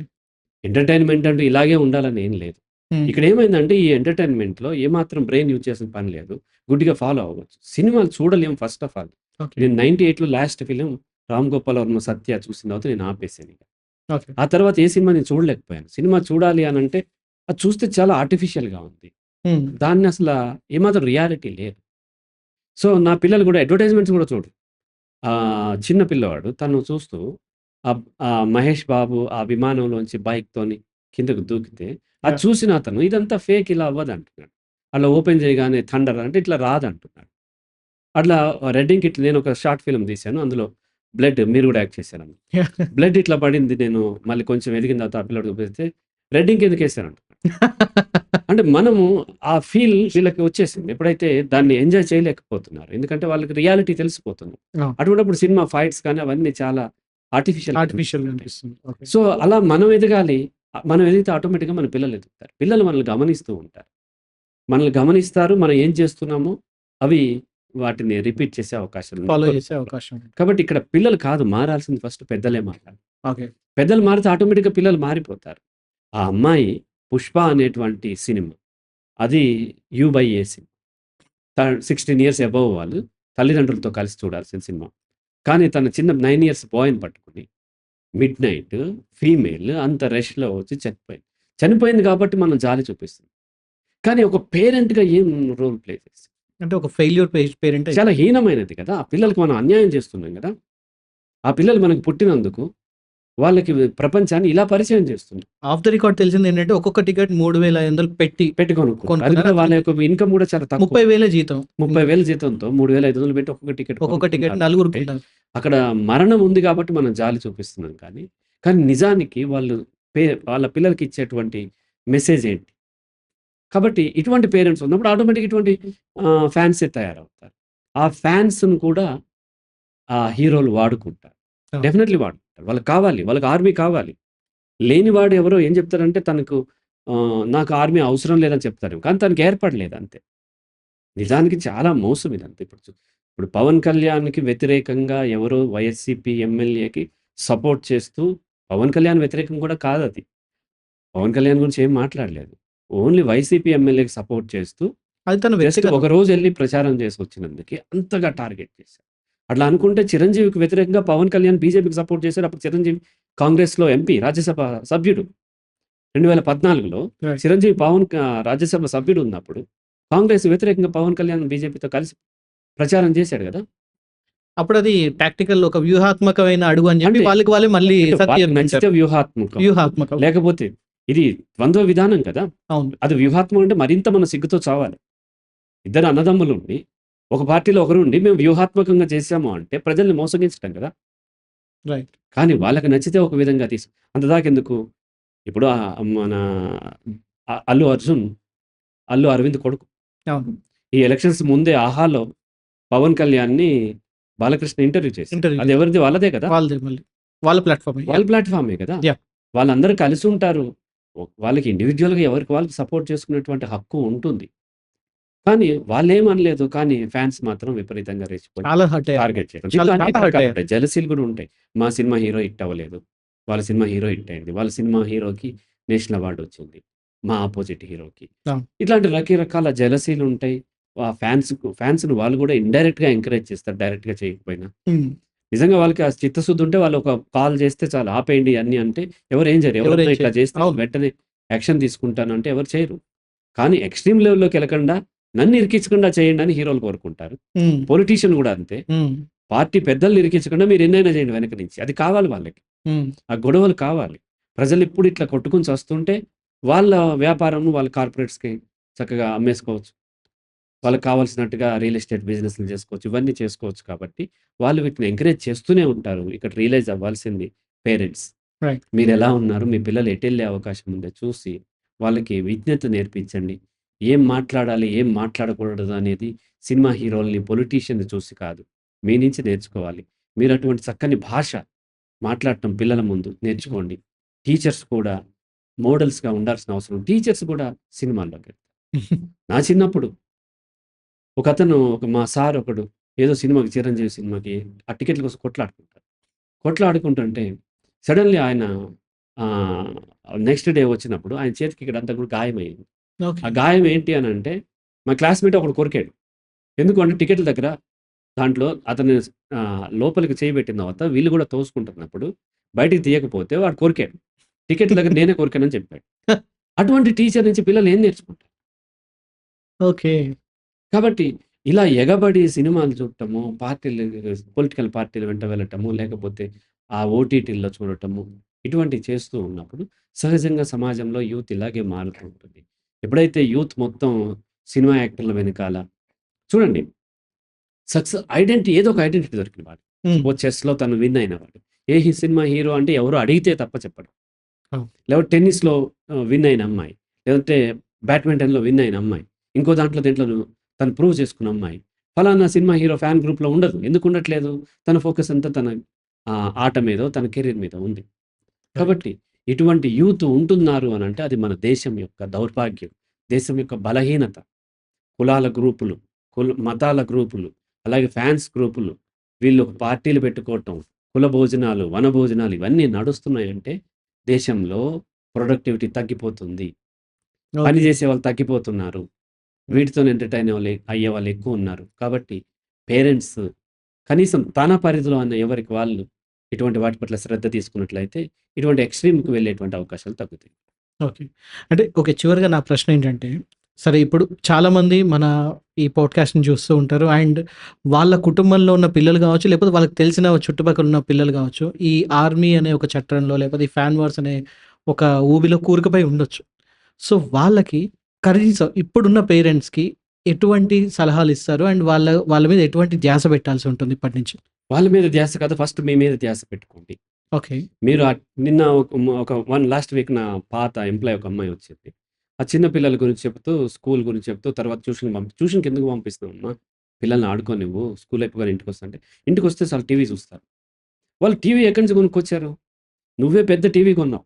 ఎంటర్‌టైన్‌మెంట్ అంటే ఇలాగే ఉండాలని ఏం లేదు. హ్మ్. ఇక్కడ ఏమైందంటే ఈ ఎంటర్‌టైన్‌మెంట్‌లో ఏమాత్రం బ్రెయిన్ యూజ్ చేసిన పని లేదు. గుడ్డిగా ఫాలో అవ్వచ్చు. సినిమాలు చూడలేం ఫస్ట్ ఆఫ్ ఆల్. ఓకే. నేను 98లో లాస్ట్ ఫిల్మ్ 'రామ్ గోపాల్ వర్మ సత్య' చూసిన తర్వాత నేను ఆపేసానిక. ఓకే. ఆ తర్వాత ఏ సినిమా నేను చూడలేకపోయాను. సినిమా చూడాలి అనంటే అది చూస్తే చాలా ఆర్టిఫిషియల్‌గా ఉంది. హ్మ్. దాన్ని ఏమాత్రం రియాలిటీ లేదు. సో, నా పిల్లలు కూడా అడ్వర్టైజ్‌మెంట్స్ కూడా చూడరు. చిన్న పిల్లవాడు తను చూస్తూ 'మహేష్ బాబు' ఆ విమానంలోంచి బైక్‌తోని కిందకు దూకితే, అది యాహ్! చూసిన అతను ఇదంతా ఫేక్ ఇలా అవ్వదంటున్నాడు. అలా ఓపెన్ చేయగానే థండర్ అంటే ఇట్లా రాదంటున్నాడు. అట్లా రెడ్ ఇంక్ ఇట్లా నేను ఒక షార్ట్ ఫిల్మ్ తీశాను. అందులో బ్లడ్ మీరు కూడా యాక్ట్ చేశారు అందులో. బ్లడ్ ఇట్లా పడింది. నేను మళ్ళీ కొంచెం ఎదిగిన తర్వాత ఆ పిల్లోడికి చూపిస్తే రెడ్ ఇంక్ ఎందుకేశారంటున్నాడు. అంటే మనము ఆ ఫీల్ వీళ్ళకి వచ్చేసింది. ఎప్పుడైతే దాన్ని ఎంజాయ్ చేయలేకపోతున్నారు. ఎందుకంటే వాళ్ళకి రియాలిటీ తెలిసిపోతుంది. అవును. అటువంటప్పుడు సినిమా ఫైట్స్ కానీ అవన్నీ చాలా ఆర్టిఫిషియల్‌గా ఆర్టిఫిషియల్‌గా కనిపిస్తుంటాయి. అనిపిస్తుంది. ఓకే. సో, అలా మనం ఎదగాలి. మనం ఎదిగితే ఆటోమేటిక్‌గా మన పిల్లలు ఎదుగుతారు. పిల్లలు మనల్ని గమనిస్తూ ఉంటారు. మనల్ని గమనిస్తారు. మనం ఏం చేస్తున్నామో అవి వాటిని రిపీట్ చేసే అవకాశాలు ఉన్నాయి. ఫాలో చేసే అవకాశం ఉంది. కాబట్టి ఇక్కడ పిల్లలు కాదు మారాల్సింది ఫస్ట్ పెద్దలే మారాలి. ఓకే. పెద్దలు మారితే ఆటోమేటిక్‌గా పిల్లలు మారిపోతారు. ఆ అమ్మాయి 'పుష్ప' అనేటువంటి సినిమా. అది you by A cinema. 16 years above వాళ్ళు తల్లిదండ్రులతో కలిసి చూడాల్సిన సినిమా. కానీ తను చిన్న 9 ఇయర్స్ బాయ్‌ని పట్టుకొని మిడ్‌నైట్ ఫీమేల్ అంత రష్‌లో వచ్చి చనిపోయింది. చనిపోయింది కాబట్టి మనం జాలి చూపిస్తున్నాం. కానీ ఒక పేరెంట్‌గా ఏం రోల్ ప్లే చేసింది? అంటే ఒక ఫెయిల్యూర్ పేరెంట్ చాలా హీనమైనది కదా! ఆ పిల్లలకి మనం అన్యాయం చేస్తున్నాం గదా! ఆ పిల్లలు మనకు పుట్టినందుకు వాళ్ళకి ప్రపంచాన్ని ఇలా పరిచయం చేస్తున్నాం. ఆఫ్ ద రికార్డ్ తెలిసిందేంటంటే ఒక్కొక్క టికెట్ 3,500 పెట్టి కొనుక్కుంటారు. అది కూడా వాళ్ళ యొక్క ఇన్‌కమ్ కూడా చాలా తక్కువ. 30,000 జీతం. 30,000 జీతంతో 3,500 పెట్టి ఒక్కొక్క టికెట్ ఒక్కొక్క టికెట్ కొనుక్కుంటారు. నలుగురుకుంటారు. అక్కడ మరణం ఉంది కాబట్టి మనం జాలి చూపిస్తున్నాం కానీ నిజానికి వాళ్ళ పిల్లలకి ఇచ్చేటువంటి మెసేజ్ ఏంటి? కాబట్టి ఇటువంటి పేరెంట్స్ ఉన్నప్పుడు ఆటోమేటిక్‌గా ఇటువంటి ఫ్యాన్సే తయారవుతారు. ఆ ఫ్యాన్స్‌ని కూడా హీరోలు వాడుకుంటారు. అవును. డెఫినెట్‌లీ వాడుకుంటారు. వాళ్ళకి కావాలి. వాళ్ళకి ఆర్మీ కావాలి. లేనివాడు ఎవరో ఏం చెప్తారంటే తనకు నాకు ఆర్మీ అవసరం లేదని చెప్తారేమో. కానీ తనకి ఏర్పడలేదు అంతే. నిజానికి చాలా మోసం ఇదంతా. ఇప్పుడు 'పవన్ కళ్యాణ్‌కి' వ్యతిరేకంగా ఎవరో వైఎస్‌సీపీ ఎమ్మెల్యేకి సపోర్ట్ చేస్తూ 'పవన్ కళ్యాణ్' వ్యతిరేకం కూడా కాదది. 'పవన్ కళ్యాణ్' గురించి ఏం మాట్లాడలేదు. ఓన్లీ వైసీపీ ఎమ్మెల్యేకి సపోర్ట్ చేస్తూ అది తన జస్ట్ వ్యక్తిగతం. ఒకరోజెళ్లి ప్రచారం చేసొచ్చినందుకే అంతగా టార్గెట్ చేశారు. అట్లా అనుకుంటే 'చిరంజీవికి' వ్యతిరేకంగా 'పవన్ కళ్యాణ్' బీజేపీకి సపోర్ట్ చేశాడు. అప్పుడు 'చిరంజీవి' కాంగ్రెస్‌లో ఎంపీ, రాజ్యసభ సభ్యుడు. 2014లో రైట్. 'చిరంజీవి' రాజ్యసభ సభ్యుడు ఉన్నప్పుడు కాంగ్రెస్ వ్యతిరేకంగా పవన్ కళ్యాణ్ బీజేపీతో కలిసి ప్రచారం చేశాడు కదా! అప్పుడు అది టాక్టికల్ ఒక వ్యూహాత్మకమైన అడుగు అని చెప్పి అంటే వాళ్ళకి వాళ్ళే మళ్ళీ అంటే సత్యం వాళ్ళకి నచ్చితే వ్యూహాత్మకం. వ్యూహాత్మకం. లేకపోతే ఇది ద్వంద్వ విధానం కదా! అవును. అది వ్యూహాత్మకం అంటే మరింత మనం సిగ్గుతో చావాలి. ఇద్దరు అన్నదమ్ములుండి, ఒక పార్టీలో ఒకరుండి మేము వ్యూహాత్మకంగా చేశాము అంటే ప్రజల్ని మోసగించటం కదా! రైట్. కానీ వాళ్ళకి నచ్చితే ఒక విధంగా అంతదాకెందుకు? ఇప్పుడు మన అల్లు అరవింద్ కొడుకు. అవును. ఈ ఎలక్షన్స్ ముందే 'ఆహాలో' పవన్ కళ్యాణ్‌ని బాలకృష్ణ ఇంటర్వ్యూ చేశారు. ఇంటర్వ్యూ అది ఎవరిది? వాళ్ళదే కదా! వాళ్ళదే మళ్ళీ. వాళ్ళ ప్లాట్‌ఫార్మే. వాళ్ళ ప్లాట్‌ఫార్మే కదా! యాహ్! వాళ్ళందరూ కలిసి ఉంటారు. వాళ్ళకి ఇండివిడ్యువల్‌గా ఎవరికి వాళ్ళు సపోర్ట్ చేసుకునేటువంటి హక్కు ఉంటుంది. కానీ వాళ్ళేమనలేదు. కానీ ఫ్యాన్స్ మాత్రం విపరీతంగా రెచ్చిపోయి చాలా హర్ట్ అయ్యారు. టార్గెట్ చేయడం. చాలా దీంట్లో చాలా అనేక హర్ట్ రకాలు అయ్యారు. ఉంటాయి. జెలసీలు కూడా ఉంటాయి. మా సినిమా హీరో హిట్ అవ్వలేదు. వాళ్ళ సినిమా హీరో హిట్ అయింది. వాళ్ళ సినిమా హీరోకి నేషనల్ అవార్డ్ వచ్చింది. మా అపోజిట్ హీరోకి. అవును. ఇట్లాంటి రకరకాల జెలసీలు ఉంటాయి. ఫ్యాన్స్‌ని వాళ్ళు కూడా ఇండైరెక్ట్‌గా ఎంకరేజ్ చేస్తారు. డైరెక్ట్‌గా చేయకపోయినా. హ్మ్. నిజంగా వాళ్ళకి ఆ చిత్తశుద్ధి ఉంటే వాళ్ళు ఒక కాల్ చేస్తే చాలు ఆపేయండి అన్నీ అంటే ఎవరు ఏం చేయరు. ఎవరైనా ఇట్లా చేయరు. చేస్తే అవును. వెంటనే యాక్షన్ తీసుకుంటాను అంటే ఎవరు చేయరు. కానీ ఎక్స్‌ట్రీమ్ లెవెల్‌లోకి వెళ్ళకుండా నన్ను ఇరికించకుండా చేయండి అని హీరోలు కోరుకుంటారు. హ్మ్. పొలిటీషియన్ కూడా అంతే. హ్మ్. పార్టీ పెద్దల్ని ఇరికించకుండా మీరు ఎన్నైనా చేయండి వెనక నుంచి. అది కావాలి వాళ్ళకి. హ్మ్. ఆ గొడవలు కావాలి. ప్రజలు ఎప్పుడు ఇట్లా కొట్టుకొని చస్తుంటే వాళ్ళ వ్యాపారం వాళ్ళ కార్పొరేట్స్‌కి చక్కగా అమ్మేసుకోవచ్చు. వాళ్ళకి కావాల్సినట్టుగా రియల్ ఎస్టేట్ బిజినెస్‌లు చేసుకోవచ్చు. ఇవన్నీ చేసుకోవచ్చు కాబట్టి వాళ్ళు వీటిని ఎంకరేజ్ చేస్తూనే ఉంటారు. ఇక్కడ రియలైజ్ అవ్వాల్సింది పేరెంట్స్. రైట్. మీరెలా ఉన్నారు? మీ పిల్లలు ఎటెళ్ళే అవకాశం ఉందో చూసి వాళ్ళకి విజ్ఞత నేర్పించండి. ఏం మాట్లాడాలి? ఏం మాట్లాడకూడదు అనేది సినిమా హీరోలని, పొలిటీషియన్‌ని చూసి కాదు. మీ నుంచి నేర్చుకోవాలి. మీరు అటువంటి చక్కని భాష మాట్లాడటం పిల్లల ముందు నేర్చుకోండి. టీచర్స్ కూడా మోడల్స్‌గా ఉండాల్సిన అవసరం టీచర్స్ కూడా సినిమాల్లోకెళ్తారు. నా చిన్నప్పుడు మా సార్ ఒకడు ఏదో సినిమాకి 'చిరంజీవి' సినిమాకి ఆ టికెట్ల కోసం కొట్లాడుకుంటారు. కొట్లాడుకుంటుంటే సడెన్‌లీ ఆయన ఆహ్, నెక్స్ట్ డే వచ్చినప్పుడు ఆయన చేతికి ఇక్కడంతా కూడా గాయమయింది. ఓకే. ఆ గాయం ఏంటి అనంటే మా క్లాస్‌మేట్ ఒకడు కొరికాడు. ఎందుకు అంటే టికెట్ల దగ్గర దాంట్లో అతను లోపలికి చేయి పెట్టిన తర్వాత వీళ్ళు కూడా తోసుకుంటున్నప్పుడు బయటికి తీయకపోతే వాడు కొరికాడు. టికెట్ల దగ్గర నేనే కొరికానని చెప్పాడు. అటువంటి టీచర్ నుంచి పిల్లలు ఏం నేర్చుకుంటారు? ఓకే. కాబట్టి ఇలా ఎగబడి సినిమాలు చూడటము, పొలిటికల్ పార్టీల వెంట వెళ్ళటము, లేకపోతే ఆ ఓటీటీల్లో చూడటము, ఇటువంటివి చేస్తూ ఉన్నప్పుడు సహజంగా సమాజంలో యూత్ ఇలాగే మారుతూ ఉంటుంది. ఎప్పుడైతే యూత్ మొత్తం సినిమా యాక్టర్ల వెనకాల చూడండి ఏదో ఒక ఐడెంటిటీ దొరికింది వాడికి. హ్మ్. సపోజ్ చెస్‌లో తను విన్ అయినవాడు. సినిమా హీరో అంటే ఎవరో అడిగితే తప్ప చెప్పడు. అవును. లేకపోతే టెన్నిస్‌లో విన్ అయిన అమ్మాయి. లేదంటే బ్యాడ్మింటన్‌లో విన్ అయిన అమ్మాయి. ఇంకో దీంట్లోనూ తను ప్రూవ్ చేసుకున్న అమ్మాయి. ఫలానా సినిమా హీరో ఫ్యాన్ గ్రూప్‌లో ఉండదు. ఎందుకు ఉండట్లేదు? తన ఫోకస్ అంతా తన ఆట మీదో, తన కెరీర్ మీద ఉంది. రైట్. కాబట్టి ఇటువంటి యూత్ ఉంటున్నారు అనంటే అది మన దేశం యొక్క దౌర్భాగ్యం. దేశం యొక్క బలహీనత. కులాల గ్రూపులు, మతాల గ్రూపులు, అలాగే ఫ్యాన్స్ గ్రూపులు, వీళ్ళు పార్టీలు పెట్టుకోవటం, కుల భోజనాలు, వనభోజనాలు ఇవన్నీ నడుస్తున్నాయంటే దేశంలో ప్రొడక్టివిటీ తగ్గిపోతుంది. పని ఓకే. చేసేవాళ్ళు తగ్గిపోతున్నారు. వీటితోని ఎంటర్‌టైన్ అయ్యేవాళ్ళు ఎక్కువున్నారు. కాబట్టి పేరెంట్స్ కనీసం తన పరిధిలో అన్న ఎవరికి వాళ్ళు ఇటువంటి వాటి పట్ల శ్రద్ధ తీసుకున్నట్లయితే ఇటువంటి ఎక్స్‌ట్రీమ్‌కి వెళ్ళేటువంటి అవకాశాలు తగ్గుతాయి. ఓకే. అంటే ఓకే. చివరగా నా ప్రశ్న ఏంటంటే, సరే ఇప్పుడు చాలామంది మన ఈ పాడ్‌కాస్ట్‌ని చూస్తూ ఉంటారు. అండ్ వాళ్ళ కుటుంబంలో ఉన్న పిల్లలు కావచ్చు, లేకపోతే వాళ్ళకి తెలిసిన చుట్టుపక్కల ఉన్న పిల్లలు కావచ్చు, ఈ ఆర్మీ అనే ఒక చట్రంలో, లేకపోతే ఈ ఫ్యాన్ వార్స్ అనే ఒక ఊబిలో కూరుకుపోయి ఉండొచ్చు. సో, వాళ్ళకి కనీసం ఇప్పుడున్న పేరెంట్స్‌కి ఎటువంటి సలహాలు ఇస్తారు? అండ్ వాళ్ళ మీద ఎటువంటి ధ్యాస పెట్టాల్సి ఉంటుంది ఇప్పటి నుంచి? వాళ్ళ మీద ధ్యాస కాదు ఫస్ట్ మీ మీద ధ్యాస పెట్టుకోండి. ఓకే. మీరు నిన్న లాస్ట్ వీక్ నా పాత ఎంప్లాయీ ఒక అమ్మాయి వచ్చింది. ఆ చిన్న పిల్లల గురించి చెప్తూ, స్కూల్ గురించి చెప్తూ తర్వాత ట్యూషన్‌కి ఎందుకు పంపిస్తున్నావమ్మా? పిల్లల్ని ఆడుకోనివ్వు. స్కూల్ అయిపోగానే ఇంటికొస్తా ఇంటికొస్తే చాలు టీవీ చూస్తారు. వాళ్ళు టీవీ ఎక్కడి నుంచి కొనుక్కొచ్చారు? నువ్వే పెద్ద టీవీ కొన్నావు.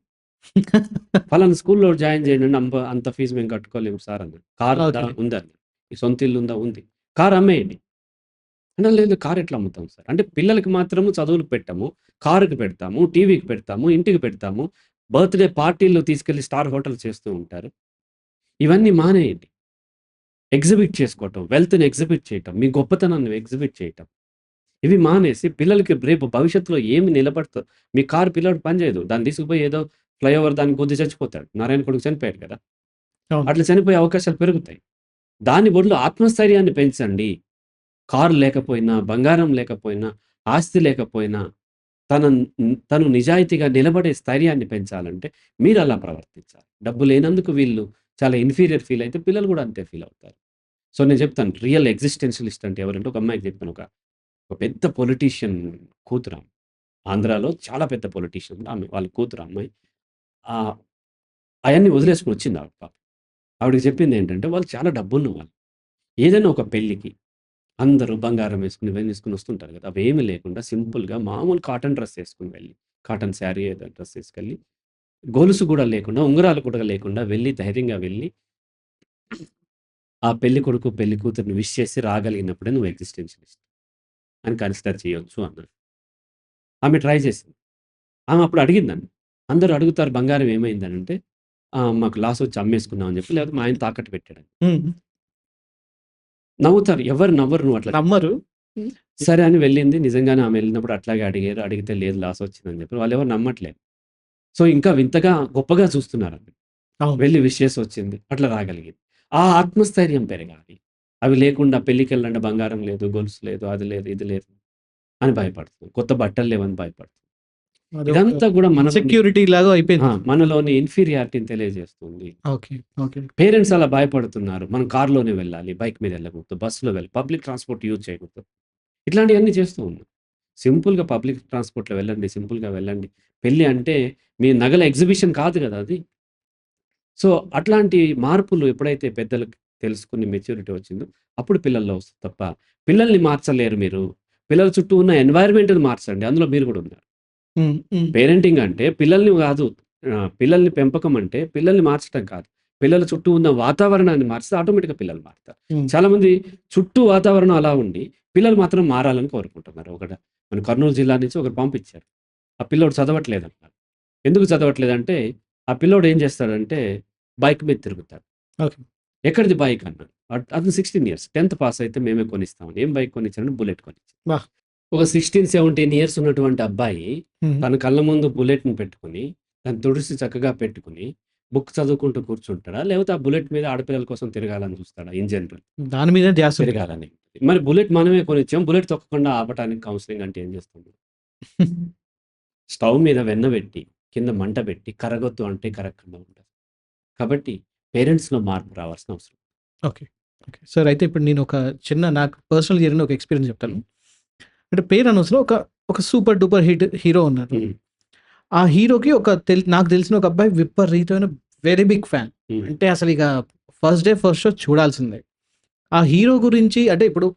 ఫలానా స్కూల్‌లో జాయిన్ చేయండి అంటే అంత ఫీజు మేము కట్టుకోలేము సార్ అన్నాడు. కార్ ఉందా? ఓకే. ఉందండి. ఈ సొంత ఇల్లు ఉందా? ఉంది. కార్ అమ్మేయండి. అంటే లేదు కార్ ఎట్లా అమ్ముతాం సార్? అంటే పిల్లలకి మాత్రము చదువులకు పెట్టము. కారుకి పెడతాము, టీవీకి పెడతాము, ఇంటికి పెడతాము. బర్త్‌డే పార్టీల్లో తీసుకెళ్ళి స్టార్ హోటల్ చేస్తూ ఉంటారు. ఇవన్నీ మానేయండి. ఎగ్జిబిట్ చేసుకోవటం, వెల్త్‌ని ఎగ్జిబిట్ చేయటం, మీ గొప్పతనాన్ని ఎగ్జిబిట్ చేయటం. ఇవి మానేసి పిల్లలకి రేపు భవిష్యత్తులో ఏమి నిలబడతదో మీ కారు పిల్లోడికి పని చేయదు. దాన్ని తీసుకుపోయి ఏదో ఫ్లైఓవర్ దానికి గుద్ది చచ్చిపోతాడు. నారాయణ కొడుకు చనిపోయాడు కదా! అవును. అట్లా చనిపోయే అవకాశాలు పెరుగుతాయి. దాని బదులు ఆత్మస్థైర్యాన్ని పెంచండి. కారు లేకపోయినా, బంగారం లేకపోయినా, ఆస్తి లేకపోయినా తను నిజాయితీగా నిలబడే స్థైర్యాన్ని పెంచాలంటే మీరలా ప్రవర్తించాలి. డబ్బు లేనందుకు వీళ్ళు చాలా ఇన్ఫీరియర్ ఫీల్ అయితే పిల్లలు గూడా అంతే ఫీల్ అవుతారు. సో, నేను చెప్తాను రియల్ ఎగ్జిస్టెన్షియలిస్ట్ అంటే ఎవరంటే ఒక అమ్మాయికి చెప్పాను. ఒక పెద్ద పొలిటీషియన్ కూతురామె. ఆంధ్రాలో చాలా పెద్ద పొలిటీషియన్ ఆమె. వాళ్ళ కూతురు అమ్మాయి. ఆహ్, అయన్నీ వదిలేసుకొని వచ్చింది ఆవిడ పాపం. ఆవిడకి చెప్పిందేంటంటే వాళ్ళు చాలా డబ్బున్నవాళ్ళు. ఏదైనా ఒక పెళ్ళికి అందరూ బంగారం వేసుకొని, ఇవన్నీ వేసుకొని వస్తుంటారు కదా! అవేమీ లేకుండా సింపుల్‌గా మామూలు కాటన్ డ్రెస్ ఏసుకొని వెళ్ళి, కాటన్ శారీ ఏదో డ్రెస్ ఏసుకెళ్ళి, గొలుసు కూడా లేకుండా, ఉంగరాలు కూడా లేకుండా వెళ్ళి ధైర్యంగా వెళ్ళి, ఆ పెళ్లి కొడుకు, పెళ్లి కూతురిని విష్ చేసి రాగలిగినప్పుడే నువ్వు ఎగ్జిస్టెన్షియలిస్ట్ అని కన్సిడర్ చేయొచ్చు అన్నారు. ఆమె ట్రై చేసింది. ఆమె అప్పుడు అడిగింది నన్ను. అందరూ అడుగుతారు బంగారం ఏమైందనంటే, మాకు లాస్ వచ్చి అమ్మేసుకున్నాం అని చెప్పి, లేకపోతే మా ఆయన తాకట్టు పెట్టాడని. హ్మ్. నవ్వుతారు. ఎవరు నవ్వరు నువ్వు అట్లా నమ్మరు. హ్మ్. సరే అని వెళ్ళింది. నిజంగానే ఆమె వెళ్ళినప్పుడు అట్లాగే అడిగారు. అడిగితే లేదు లాస్ వచ్చిందని చెప్పి. వాళ్ళెవరు నమ్మట్లేదు. సో, ఇంకా వింతగా గొప్పగా చూస్తున్నారామె. అవును. వెళ్లి విష్ చేసి వచ్చింది. అట్లా రాగలిగింది. ఆ ఆత్మస్థైర్యం పెరగాలి. అవి లేకుండా పెళ్ళికెళ్ళంటే బంగారం లేదు, గొలుసు లేదు, అది లేదు, ఇది లేదు అని భయపడుతుంది. కొత్త బట్టలు లేవని భయపడుతుంది. అదొక ఇదంతా కూడా ఇన్‌సెక్యూరిటీ లాగా అయిపోయింది. మనలోని ఇన్ఫీరియారిటీని తెలియజేస్తుంది. ఓకే. ఓకే. పేరెంట్స్ అలా భయపడుతున్నారు. మనం కార్‌లోనే వెళ్ళాలి. బైక్ మీద వెళ్ళకూడదు. బస్సులో పబ్లిక్ ట్రాన్స్‌పోర్ట్ యూజ్ చేయకూడదు. ఇట్లాంటియన్నీ చేస్తూ ఉన్నాం. సింపుల్‌గా పబ్లిక్ ట్రాన్స్‌పోర్ట్‌లో వెళ్ళండి. సింపుల్‌గా వెళ్ళండి. పెళ్లి అంటే మీ నగల ఎగ్జిబిషన్ కాదు గదా! అది. సో, అట్లాంటి మార్పులు ఎప్పుడైతే పెద్దలకి తెలుసుకుని మెచ్యూరిటీ వచ్చిందో, అప్పుడు పిల్లల్లో వస్తుంది తప్ప, పిల్లల్ని మార్చలేరు మీరు. పిల్లల చుట్టూ ఉన్న ఎన్వైర్న్‌మెంట్‌ని మార్చండి. అందులో మీరు గూడా ఉన్నారు. హ్మ్. హ్మ్. పేరెంటింగ్ అంటే పిల్లల్ని గాదు. పిల్లల్ని పెంపకం అంటే పిల్లల్ని మార్చటం కాదు. పిల్లల చుట్టూ ఉన్న వాతావరణాన్ని మార్చితే ఆటోమేటిక్‌గా పిల్లలు మారుతారు. హ్మ్. చాలామంది చుట్టూ వాతావరణం అలా ఉండి, పిల్లలు మాత్రం మారాలని కోరుకుంటున్నారు. మన కర్నూలు జిల్లా నుంచి ఒకరు పంపించారు. ఆ పిల్లోడు చదవట్లేదన్నారు. ఎందుకు చదవట్లేదంటే, ఆ పిల్లోడు ఏం చేస్తాడంటే, బైక్ మీద తిరుగుతాడు. ఓకే. ఎక్కడిది బైక్ అన్నాడు. అతను 16 ఇయర్స్. 10థ్ పాస్ అయితే మేమే కొనిస్తామని. ఏం బైక్ కొనిచ్చాడంటే బుల్లెట్ కొనిచ్చాడు. వాహ్! ఒక 16, 17 ఇయర్స్ ఉన్నటువంటి అబ్బాయి హ్మ్. తన కళ్ళ ముందు బుల్లెట్‌ని పెట్టుకొని, దాన్ని తుడిసి చక్కగా పెట్టుకొని, బుక్ చదువుకుంటూ కూర్చుంటాడా? లేకపోతే ఆ బుల్లెట్ మీద ఆడపిల్లల కోసం తిరగాలని చూస్తాడా ఇన్ జనరల్? దాని మీదే ధ్యాస ఉంటది. తిరగాలని. మరి బుల్లెట్ మనమే కొనిచ్చాం. బుల్లెట్ తొక్కకుండా ఆపటానికి కౌన్సెలింగ్ అంటే ఏం చేస్తాం? స్టవ్ మీద వెన్న పెట్టి, కింద మంట పెట్టి, కరగొద్దు అంటే కరగకుండా ఉంటది. కాబట్టి పేరెంట్స్‌లో మార్పు రావాల్సిన అవసరం. ఓకే. ఓకే. సార్ అయితే ఇప్పుడు నేను ఒక చిన్న నాకు పర్సనల్‌గా జరిగిన ఒక ఎక్స్‌పీరియన్స్ చెప్తాను. హ్మ్. అంటే పేరు అనవసరం. ఒక సూపర్ డూపర్ హిట్ హీరో ఉన్నారు. హ్మ్. ఆ హీరోకి నాకు తెలిసిన ఒక అబ్బాయి విపరీతమైన వెరీ బిగ్ ఫ్యాన్. హ్మ్. అంటే అసలిక ఫస్ట్ డే ఫస్ట్ షో చూడాల్సిందే. ఆ హీరో గురించి అంటే ఇప్పుడు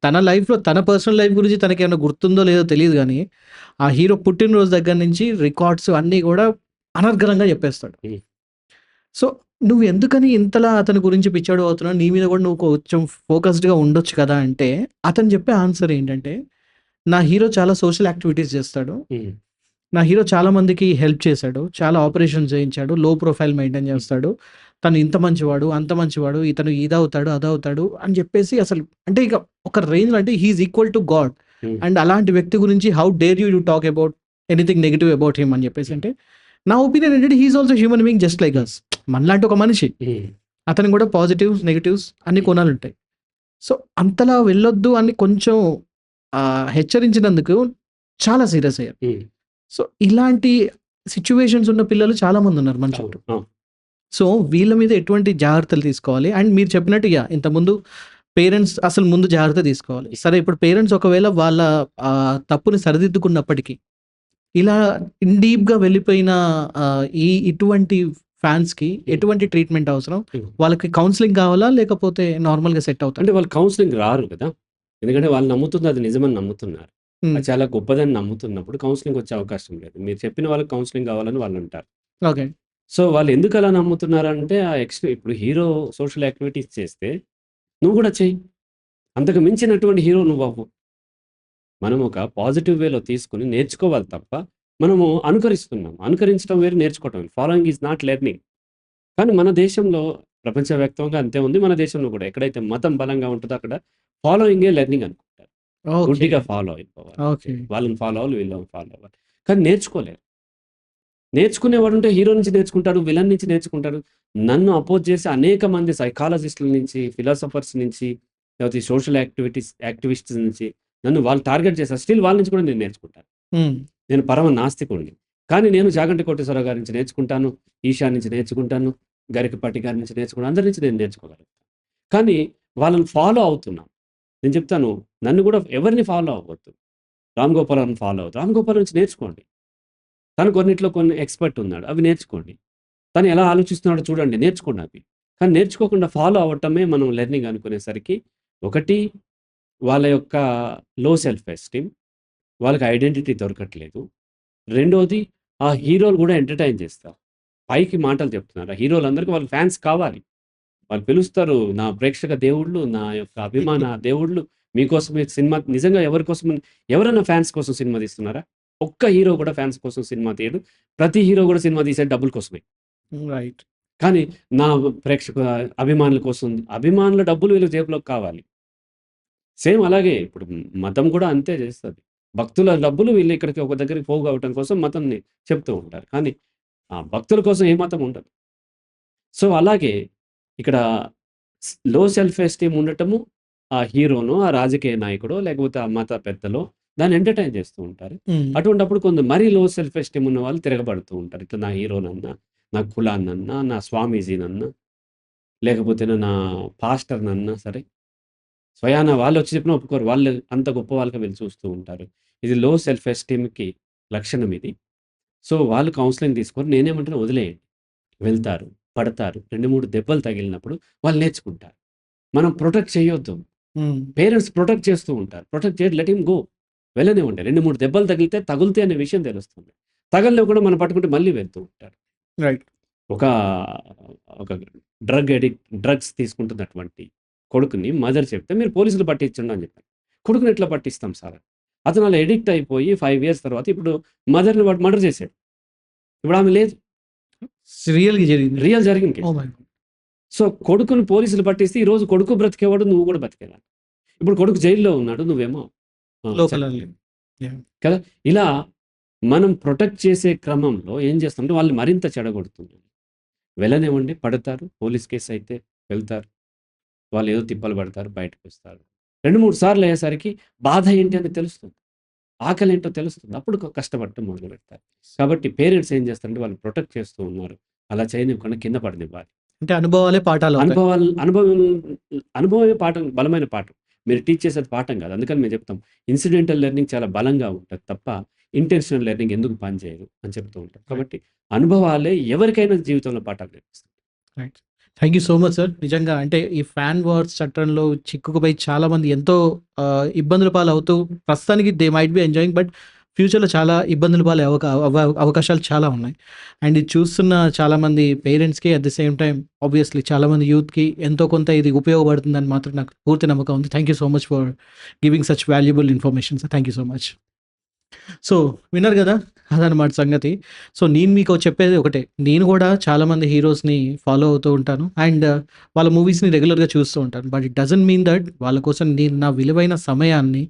తన లైఫ్‌లో తన పర్సనల్ లైఫ్ గురించి తనకేమన్నా గుర్తుందో లేదో తెలీదు గానీ, ఆ హీరో పుట్టినరోజు దగ్గర నుంచి రికార్డ్స్ అన్నీ గూడా అనర్గళంగా చెప్పేస్తాడు. హ్మ్. సో, నువ్వెందుకని ఇంతలా అతని గురించి పిచ్చోడివి అవుతున్నావు? నీ మీద గూడా నువ్వు కొంచెం ఫోకస్డ్‌గా ఉండొచ్చు కదా! అంటే, అతను చెప్పే ఆన్సర్ ఏంటంటే, నా హీరో చాలా సోషల్ యాక్టివిటీస్ చేస్తాడు. హ్మ్. నా హీరో చాలా మందికి హెల్ప్ చేశాడు. చాలా ఆపరేషన్స్ చేయించాడు. లో ప్రొఫైల్ మెయింటైన్ చేస్తాడు. తను ఇంత మంచివాడు, అంత మంచివాడు. ఇతను ఇదవుతాడు, అదవుతాడు అని చెప్పేసి అసలు అంటే ఇక ఒక రేంజ్‌లో అంటే he is equal to god. Hmm. And అలాంటి వ్యక్తి గురించి how dare you talk about anything negative about him అని చెప్పేసి అంటే, నా ఒపీనియన్ ఏంటంటే he is also human being just like us. మనలాంటి ఒక మనిషి. హ్మ్. అతనికి కూడా పాజిటివ్స్, నెగెటివ్స్ అన్ని కోణాలుంటాయి. సో, అంతలా వెళ్ళొద్దు అని కొంచెం హెచ్చరించినందుకు చాలా సీరియస్ అయ్యారు. హ్మ్. సో, ఇలాంటి సిట్యుయేషన్స్ ఉన్న పిల్లలు చాలా మందున్నారు మన అవును. చుట్టూ. అవును. సో, వీళ్ళ మీద ఎటువంటి జాగ్రత్తలు తీసుకోవాలి? అండ్ మీరు చెప్పినట్టు ఇంతకుముందు పేరెంట్స్ అసలు ముందు జాగ్రత్త తీసుకోవాలి. సరే ఇప్పుడు పేరెంట్స్ ఒకవేళ వాళ్ళ తప్పుని సరిదిద్దుకున్నప్పటికీ, ఇలా ఇన్ డీప్‌గా వెళ్ళిపోయిన ఇటువంటి ఫ్యాన్స్‌కి ఎటువంటి ట్రీట్మెంట్ అవసరం? హ్మ్. వాళ్ళకి కౌన్సెలింగ్ కావాలా? లేకపోతే నార్మల్‌గా సెట్ అవుతారా? అంటే వాళ్ళు కౌన్సెలింగ్ రారు కదా! ఎందుకంటే వాళ్ళు నమ్ముతుంది అది నిజమని నమ్ముతున్నారు. హ్మ్. అది చాలా గొప్పదని నమ్ముతున్నప్పుడు కౌన్సెలింగ్ వచ్చే అవకాశం లేదు. మీరు చెప్పిన వాళ్ళకి కౌన్సెలింగ్ కావాలని వాళ్ళంటారు. ఓకే. సో, వాళ్ళు ఎందుకలా నమ్ముతున్నారంటే ఇప్పుడు హీరో సోషల్ యాక్టివిటీస్ చేస్తే నువ్వు కూడా చెయ్యి. అంతకు మించినటువంటి హీరో నువ్వవ్వు. మనం ఒక పాజిటివ్ వేలో తీసుకొని నేర్చుకోవాలి తప్ప, మనము అనుకరిస్తున్నాం. అనుకరించడం వేరు, నేర్చుకోవటం వేరు. Following is not learning. కానీ మన దేశంలో ప్రపంచవ్యాప్తంగా అంతే ఉంది. మన దేశంలో కూడా ఎక్కడైతే మతం బలంగా ఉంటదో అక్కడ ఫాలోయింగే లెర్నింగ్ అనుకుంటారు. ఓకే. గుడ్డిగా ఫాలో అయిపోవాలి. ఓకే. వాళ్ళని ఫాలో అవ్వాలి, వీళ్ళని ఫాలో అవ్వాలి. కానీ నేర్చుకోలేరు. నేర్చుకునేవాడు ఉంటే హీరో నుంచి నేర్చుకుంటాడు, విలన్ నుంచి నేర్చుకుంటాడు. నన్ను అపోజ్ చేసి అనేక మంది సైకాలజిస్టుల నుంచి, ఫిలాసఫర్స్ నుంచి, లేకపోతే సోషల్ యాక్టివిస్ట్స్ నుంచి నన్ను వాళ్ళు టార్గెట్ చేశారు. స్టిల్ వాళ్ళ నుంచి కూడా నేను నేర్చుకుంటాను. హ్మ్. నేను పరమ నాస్తికుడిని. కానీ నేను చాగంటి కోటేశ్వరరావు గారి నుంచి నేర్చుకుంటాను, ఈషా నుంచి నేర్చుకుంటాను, గరికపాటి గారి నుంచి నేర్చుకుంటాను. అందరి నుంచి నేను నేర్చుకోగలుగుతాను. కానీ వాళ్ళని ఫాలో అవుతున్నాం. నేను చెప్తాను, నన్ను కూడా ఎవరిని ఫాలో అవ్వద్దు. రామ్ గోపాల్‌ని ఫాలో అవుతారు. రామ్ గోపాల్ నుంచి నేర్చుకోండి. తను కొన్నిట్లో కొన్ని ఎక్స్‌పర్ట్ ఉన్నాడు. అవి నేర్చుకోండి. తను ఎలా ఆలోచిస్తున్నాడో చూడండి, నేర్చుకోండి అవి. కానీ నేర్చుకోకుండా ఫాలో అవ్వటమే మనం లెర్నింగ్ అనుకునేసరికి, ఒకటి వాళ్ళ యొక్క లో సెల్ఫ్ ఎస్టీమ్, వాళ్ళకి ఐడెంటిటీ దొరకట్లేదు. రెండోది ఆ హీరోలు కూడా ఎంటర్‌టైన్ చేస్తారు. పైకి మాటలు చెప్తున్నారు. ఆ హీరోలందరికీ వాళ్ళకి ఫ్యాన్స్ కావాలి. వాళ్ళు పిలుస్తారు. నా ప్రేక్షక దేవుళ్ళు, నా యొక్క అభిమాన దేవుళ్ళు, మీకోసమే సినిమా నిజంగా ఎవరి కోసం ఎవరైనా ఫ్యాన్స్ కోసం సినిమా తీస్తున్నారా? ఒక్క హీరో కూడా ఫ్యాన్స్ కోసం సినిమా తీయడు. ప్రతి హీరో కూడా సినిమా తీసేది డబ్బుల కోసమే. రైట్. కానీ నా ప్రేక్షక అభిమానుల కోసం, అభిమానుల డబ్బులు వీళ్ళ జేబులోకి కావాలి. సేమ్ అలాగే ఇప్పుడు మతం కూడా అంతే చేస్తది. భక్తుల డబ్బులు వీళ్ళు ఇక్కడికి ఒక దగ్గరికి పోగవటం కోసం మతంని చెప్తూ ఉంటారు. కానీ ఆ భక్తుల కోసం ఏ మతం ఉండదు. సో, అలాగే ఇక్కడ లో సెల్ఫ్ ఎస్టీమ్ ఉండటము, ఆ హీరోనో, ఆ రాజకీయ నాయకుడో, లేకపోతే ఆ మత పెద్దలో దాన్ని ఎంటర్‌టైన్ చేస్తూ ఉంటారు. హ్మ్. అటువంటప్పుడు కొంచెం మరీ లో సెల్ఫ్ ఎస్టీమ్ ఉన్న వాళ్ళు తిరగబడుతూ ఉంటారు. ఇట్లా నా హీరోనన్నా, నా కులాన్నన్నా, నా స్వామీజీనన్నా, లేకపోతే నా పాస్టర్‌నన్నా సరే, స్వయాన వాళ్ళొచ్చి చెప్పినా ఒప్పుకోరు. వాళ్ళు అంత గొప్ప వాళ్ళుగా వీళ్ళు చూస్తూ ఉంటారు. ఇది లో సెల్ఫ్ ఎస్టీమ్‌కి లక్షణం ఇది. సో, వాళ్ళు కౌన్సెలింగ్ తీసుకోరు. నేనేమంటాను, వదిలేయండి. వెళ్తారు, పడతారు. 2, 3 దెబ్బలు తగిలినప్పుడు వాళ్ళు నేర్చుకుంటారు. మనం ప్రొటెక్ట్ చేయొద్దు. హ్మ్. పేరెంట్స్ ప్రొటెక్ట్ చేస్తూ ఉంటారు. ప్రొటెక్ట్ చేయరు, లెట్ హిమ్ గో. వెళ్ళనివ్వండి. 2, 3 దెబ్బలు తగిలితే తగులుతాయి అనే విషయం తెలుస్తుంది. తగలనివి కూడా మనం పట్టుకుంటే మళ్ళీ వెళ్తూ ఉంటారు. రైట్. ఒక ఒక డ్రగ్స్ తీసుకుంటున్నటువంటి కొడుకుని మదర్ చెప్తే, మీరు పోలీసులు పట్టించండి అని చెప్పారు. కొడుకుని ఎట్లా పట్టిస్తాం సార్? అతను అలా అడిక్ట్ అయిపోయి 5 ఇయర్స్ తర్వాత ఇప్పుడు మదర్‌ని వాడు మర్డర్ చేసాడు. ఇప్పుడు ఆమె లేదు. రియల్‌గా జరిగింది. రియల్ జరిగిన case. Oh my God! So, కొడుకుని పోలీసులు పట్టిస్తే ఈరోజు కొడుకు బ్రతికేవాడు, నువ్వు కూడా బతికేవాడివి. ఇప్పుడు కొడుకు జైల్‌లో ఉన్నాడు. నువ్వేమో లోకల్ చనిపోయావు. యాహ్! కదా! ఇలా మనం ప్రొటెక్ట్ చేసే క్రమంలో ఏం చేస్తామంటే వాళ్ళని మరింత చెడగొడుతున్నాం. వెళ్ళనివ్వండి, పడతారు. పోలీస్ కేస్ అయితే వెళ్తారు. వాళ్ళేదో తిప్పలు పడతారు, బయటకొస్తారు. 2, 3 సార్లు అయ్యేసరికి బాధ ఏంటి అని తెలుస్తుంది. ఆకలేంటో తెలుస్తుంది. అప్పుడు కష్టపడటం మొదలుపెడతారు. కాబట్టి పేరెంట్స్ ఏం చేస్తారంటే వాళ్ళు ప్రొటెక్ట్ చేస్తూ ఉన్నారు. అలా చేయనివ్వకుండా కింద పడనివ్వాలి. అంటే అనుభవాలే పాఠాలవుతాయి. అనుభవమే పాఠం, బలమైన పాఠం. మీరు టీచ్ చేసేది పాఠం కాదు. అందుకని మేము చెప్తాం, ఇన్సిడెంటల్ లెర్నింగ్ చాలా బలంగా ఉంటది తప్ప, ఇంటెన్షనల్ లెర్నింగ్ ఎందుకు పనిచేయదు అని చెప్తూ ఉంటాం. కాబట్టి అనుభవాలే ఎవరికైనా జీవితంలో పాఠాలు నేర్పిస్తాయి. Right. Thank you so much sir. నిజంగా అంటే ఈ ఫ్యాన్ వార్స్ చట్టంలో చిక్కుకుపోయి చాలామంది ఎంతో ఇబ్బందుల పాలవుతూ ప్రస్తుతానికి they might be enjoying, but ఫ్యూచర్‌లో చాలా ఇబ్బందుల పాలయ్యే అవకాశాలు చాలా ఉన్నాయి. అండ్ ఇది చూస్తున్న చాలామంది పేరెంట్స్‌కి at the same time obviously చాలామంది యూత్‌కి ఎంతో కొంత ఇది ఉపయోగపడుతుందని మాత్రం నాకు పూర్తి నమ్మకం ఉంది. Thank you so much for giving such valuable information sir. Thank you so much. So విన్నారు గదా! అదనమాట సంగతి. సో నేను మీకు చెప్పేది ఒకటే. నేను గూడా చాలామంది హీరోస్‌ని ఫాలో అవుతూ ఉంటాను. అండ్ వాళ్ళ మూవీస్‌ని రెగ్యులర్‌గా చూస్తూ ఉంటాను. But it doesn't mean that వాళ్ళ కోసం నేను నా విలువైన సమయాన్ని,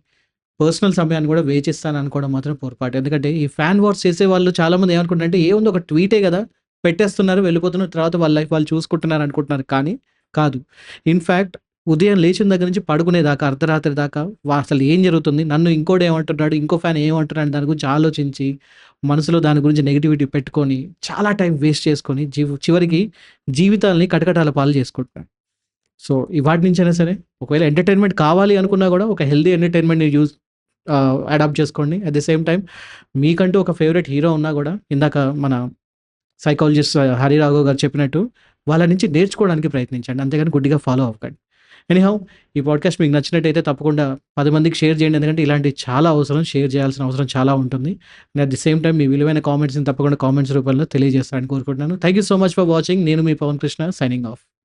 పర్సనల్ సమయాన్ని గూడా వేచిస్తాను అనుకోవడం మాత్రం పొరపాటు. ఎందుకంటే ఈ ఫ్యాన్ వార్స్ చేసేవాళ్ళు చాలామంది ఏమనుకుంటారంటే ఏముంది, ఒక ట్వీటే గదా! పెట్టేస్తున్నారు, వెళ్ళిపోతున్నారు. తర్వాత వాళ్ళ లైఫ్ వాళ్ళు చూసుకుంటున్నారు అనుకుంటున్నారు. కానీ కాదు. ఇన్‌ఫాక్ట్ ఉదయం లేచిన దగ్గర నుంచి పడుకునేదాకా, అర్ధరాత్రి దాకా అసలు ఏం జరుగుతుంది? నన్ను ఇంకోడు ఏమంటున్నాడు? ఇంకో ఫ్యాన్ ఏమంటున్నాడు? దాని గురించి ఆలోచించి, మనసులో దాని గురించి నెగటివిటీ పెట్టుకొని, చాలా టైం వేస్ట్ చేసుకొని, చివరికి జీవితాల్ని కటకటాల పాలు చేసుకుంటున్నారు. సో, వాటి నుంచైనా సరే ఒకవేళ ఎంటర్‌టైన్‌మెంట్ కావాలి అనుకున్నా గూడా ఒక హెల్తీ ఎంటర్‌టైన్‌మెంట్‌ని అడాప్ట్ చేసుకోండి. అట్ ది సేమ్ టైమ్ మీకంటూ ఒక ఫేవరెట్ హీరో ఉన్నా గూడా ఇందాక మన సైకాలజిస్ట్ హరి రాఘవ్ గారు చెప్పినట్టు వాళ్ళ నుంచి నేర్చుకోవడానికి ప్రయత్నించండి. అంతేగాని గుడ్డిగా ఫాలో అవ్వకండి. ఎనీహౌ ఈ పాడ్‌కాస్ట్ మీకు నచ్చినట్టయితే తప్పకుండా 10 మందికి షేర్ చేయండి. ఎందుకంటే ఇలాంటివి చాలా అవసరం. షేర్ చేయాల్సిన అవసరం చాలా ఉంటుంది. And at the same time మీ విలువైన కామెంట్స్‌ని తప్పకుండా కామెంట్స్ రూపంలో తెలియజేస్తారని కోరుకుంటున్నాను. Thank you so much for watching. నేను మీ పవన్ కృష్ణ సైనింగ్ ఆఫ్.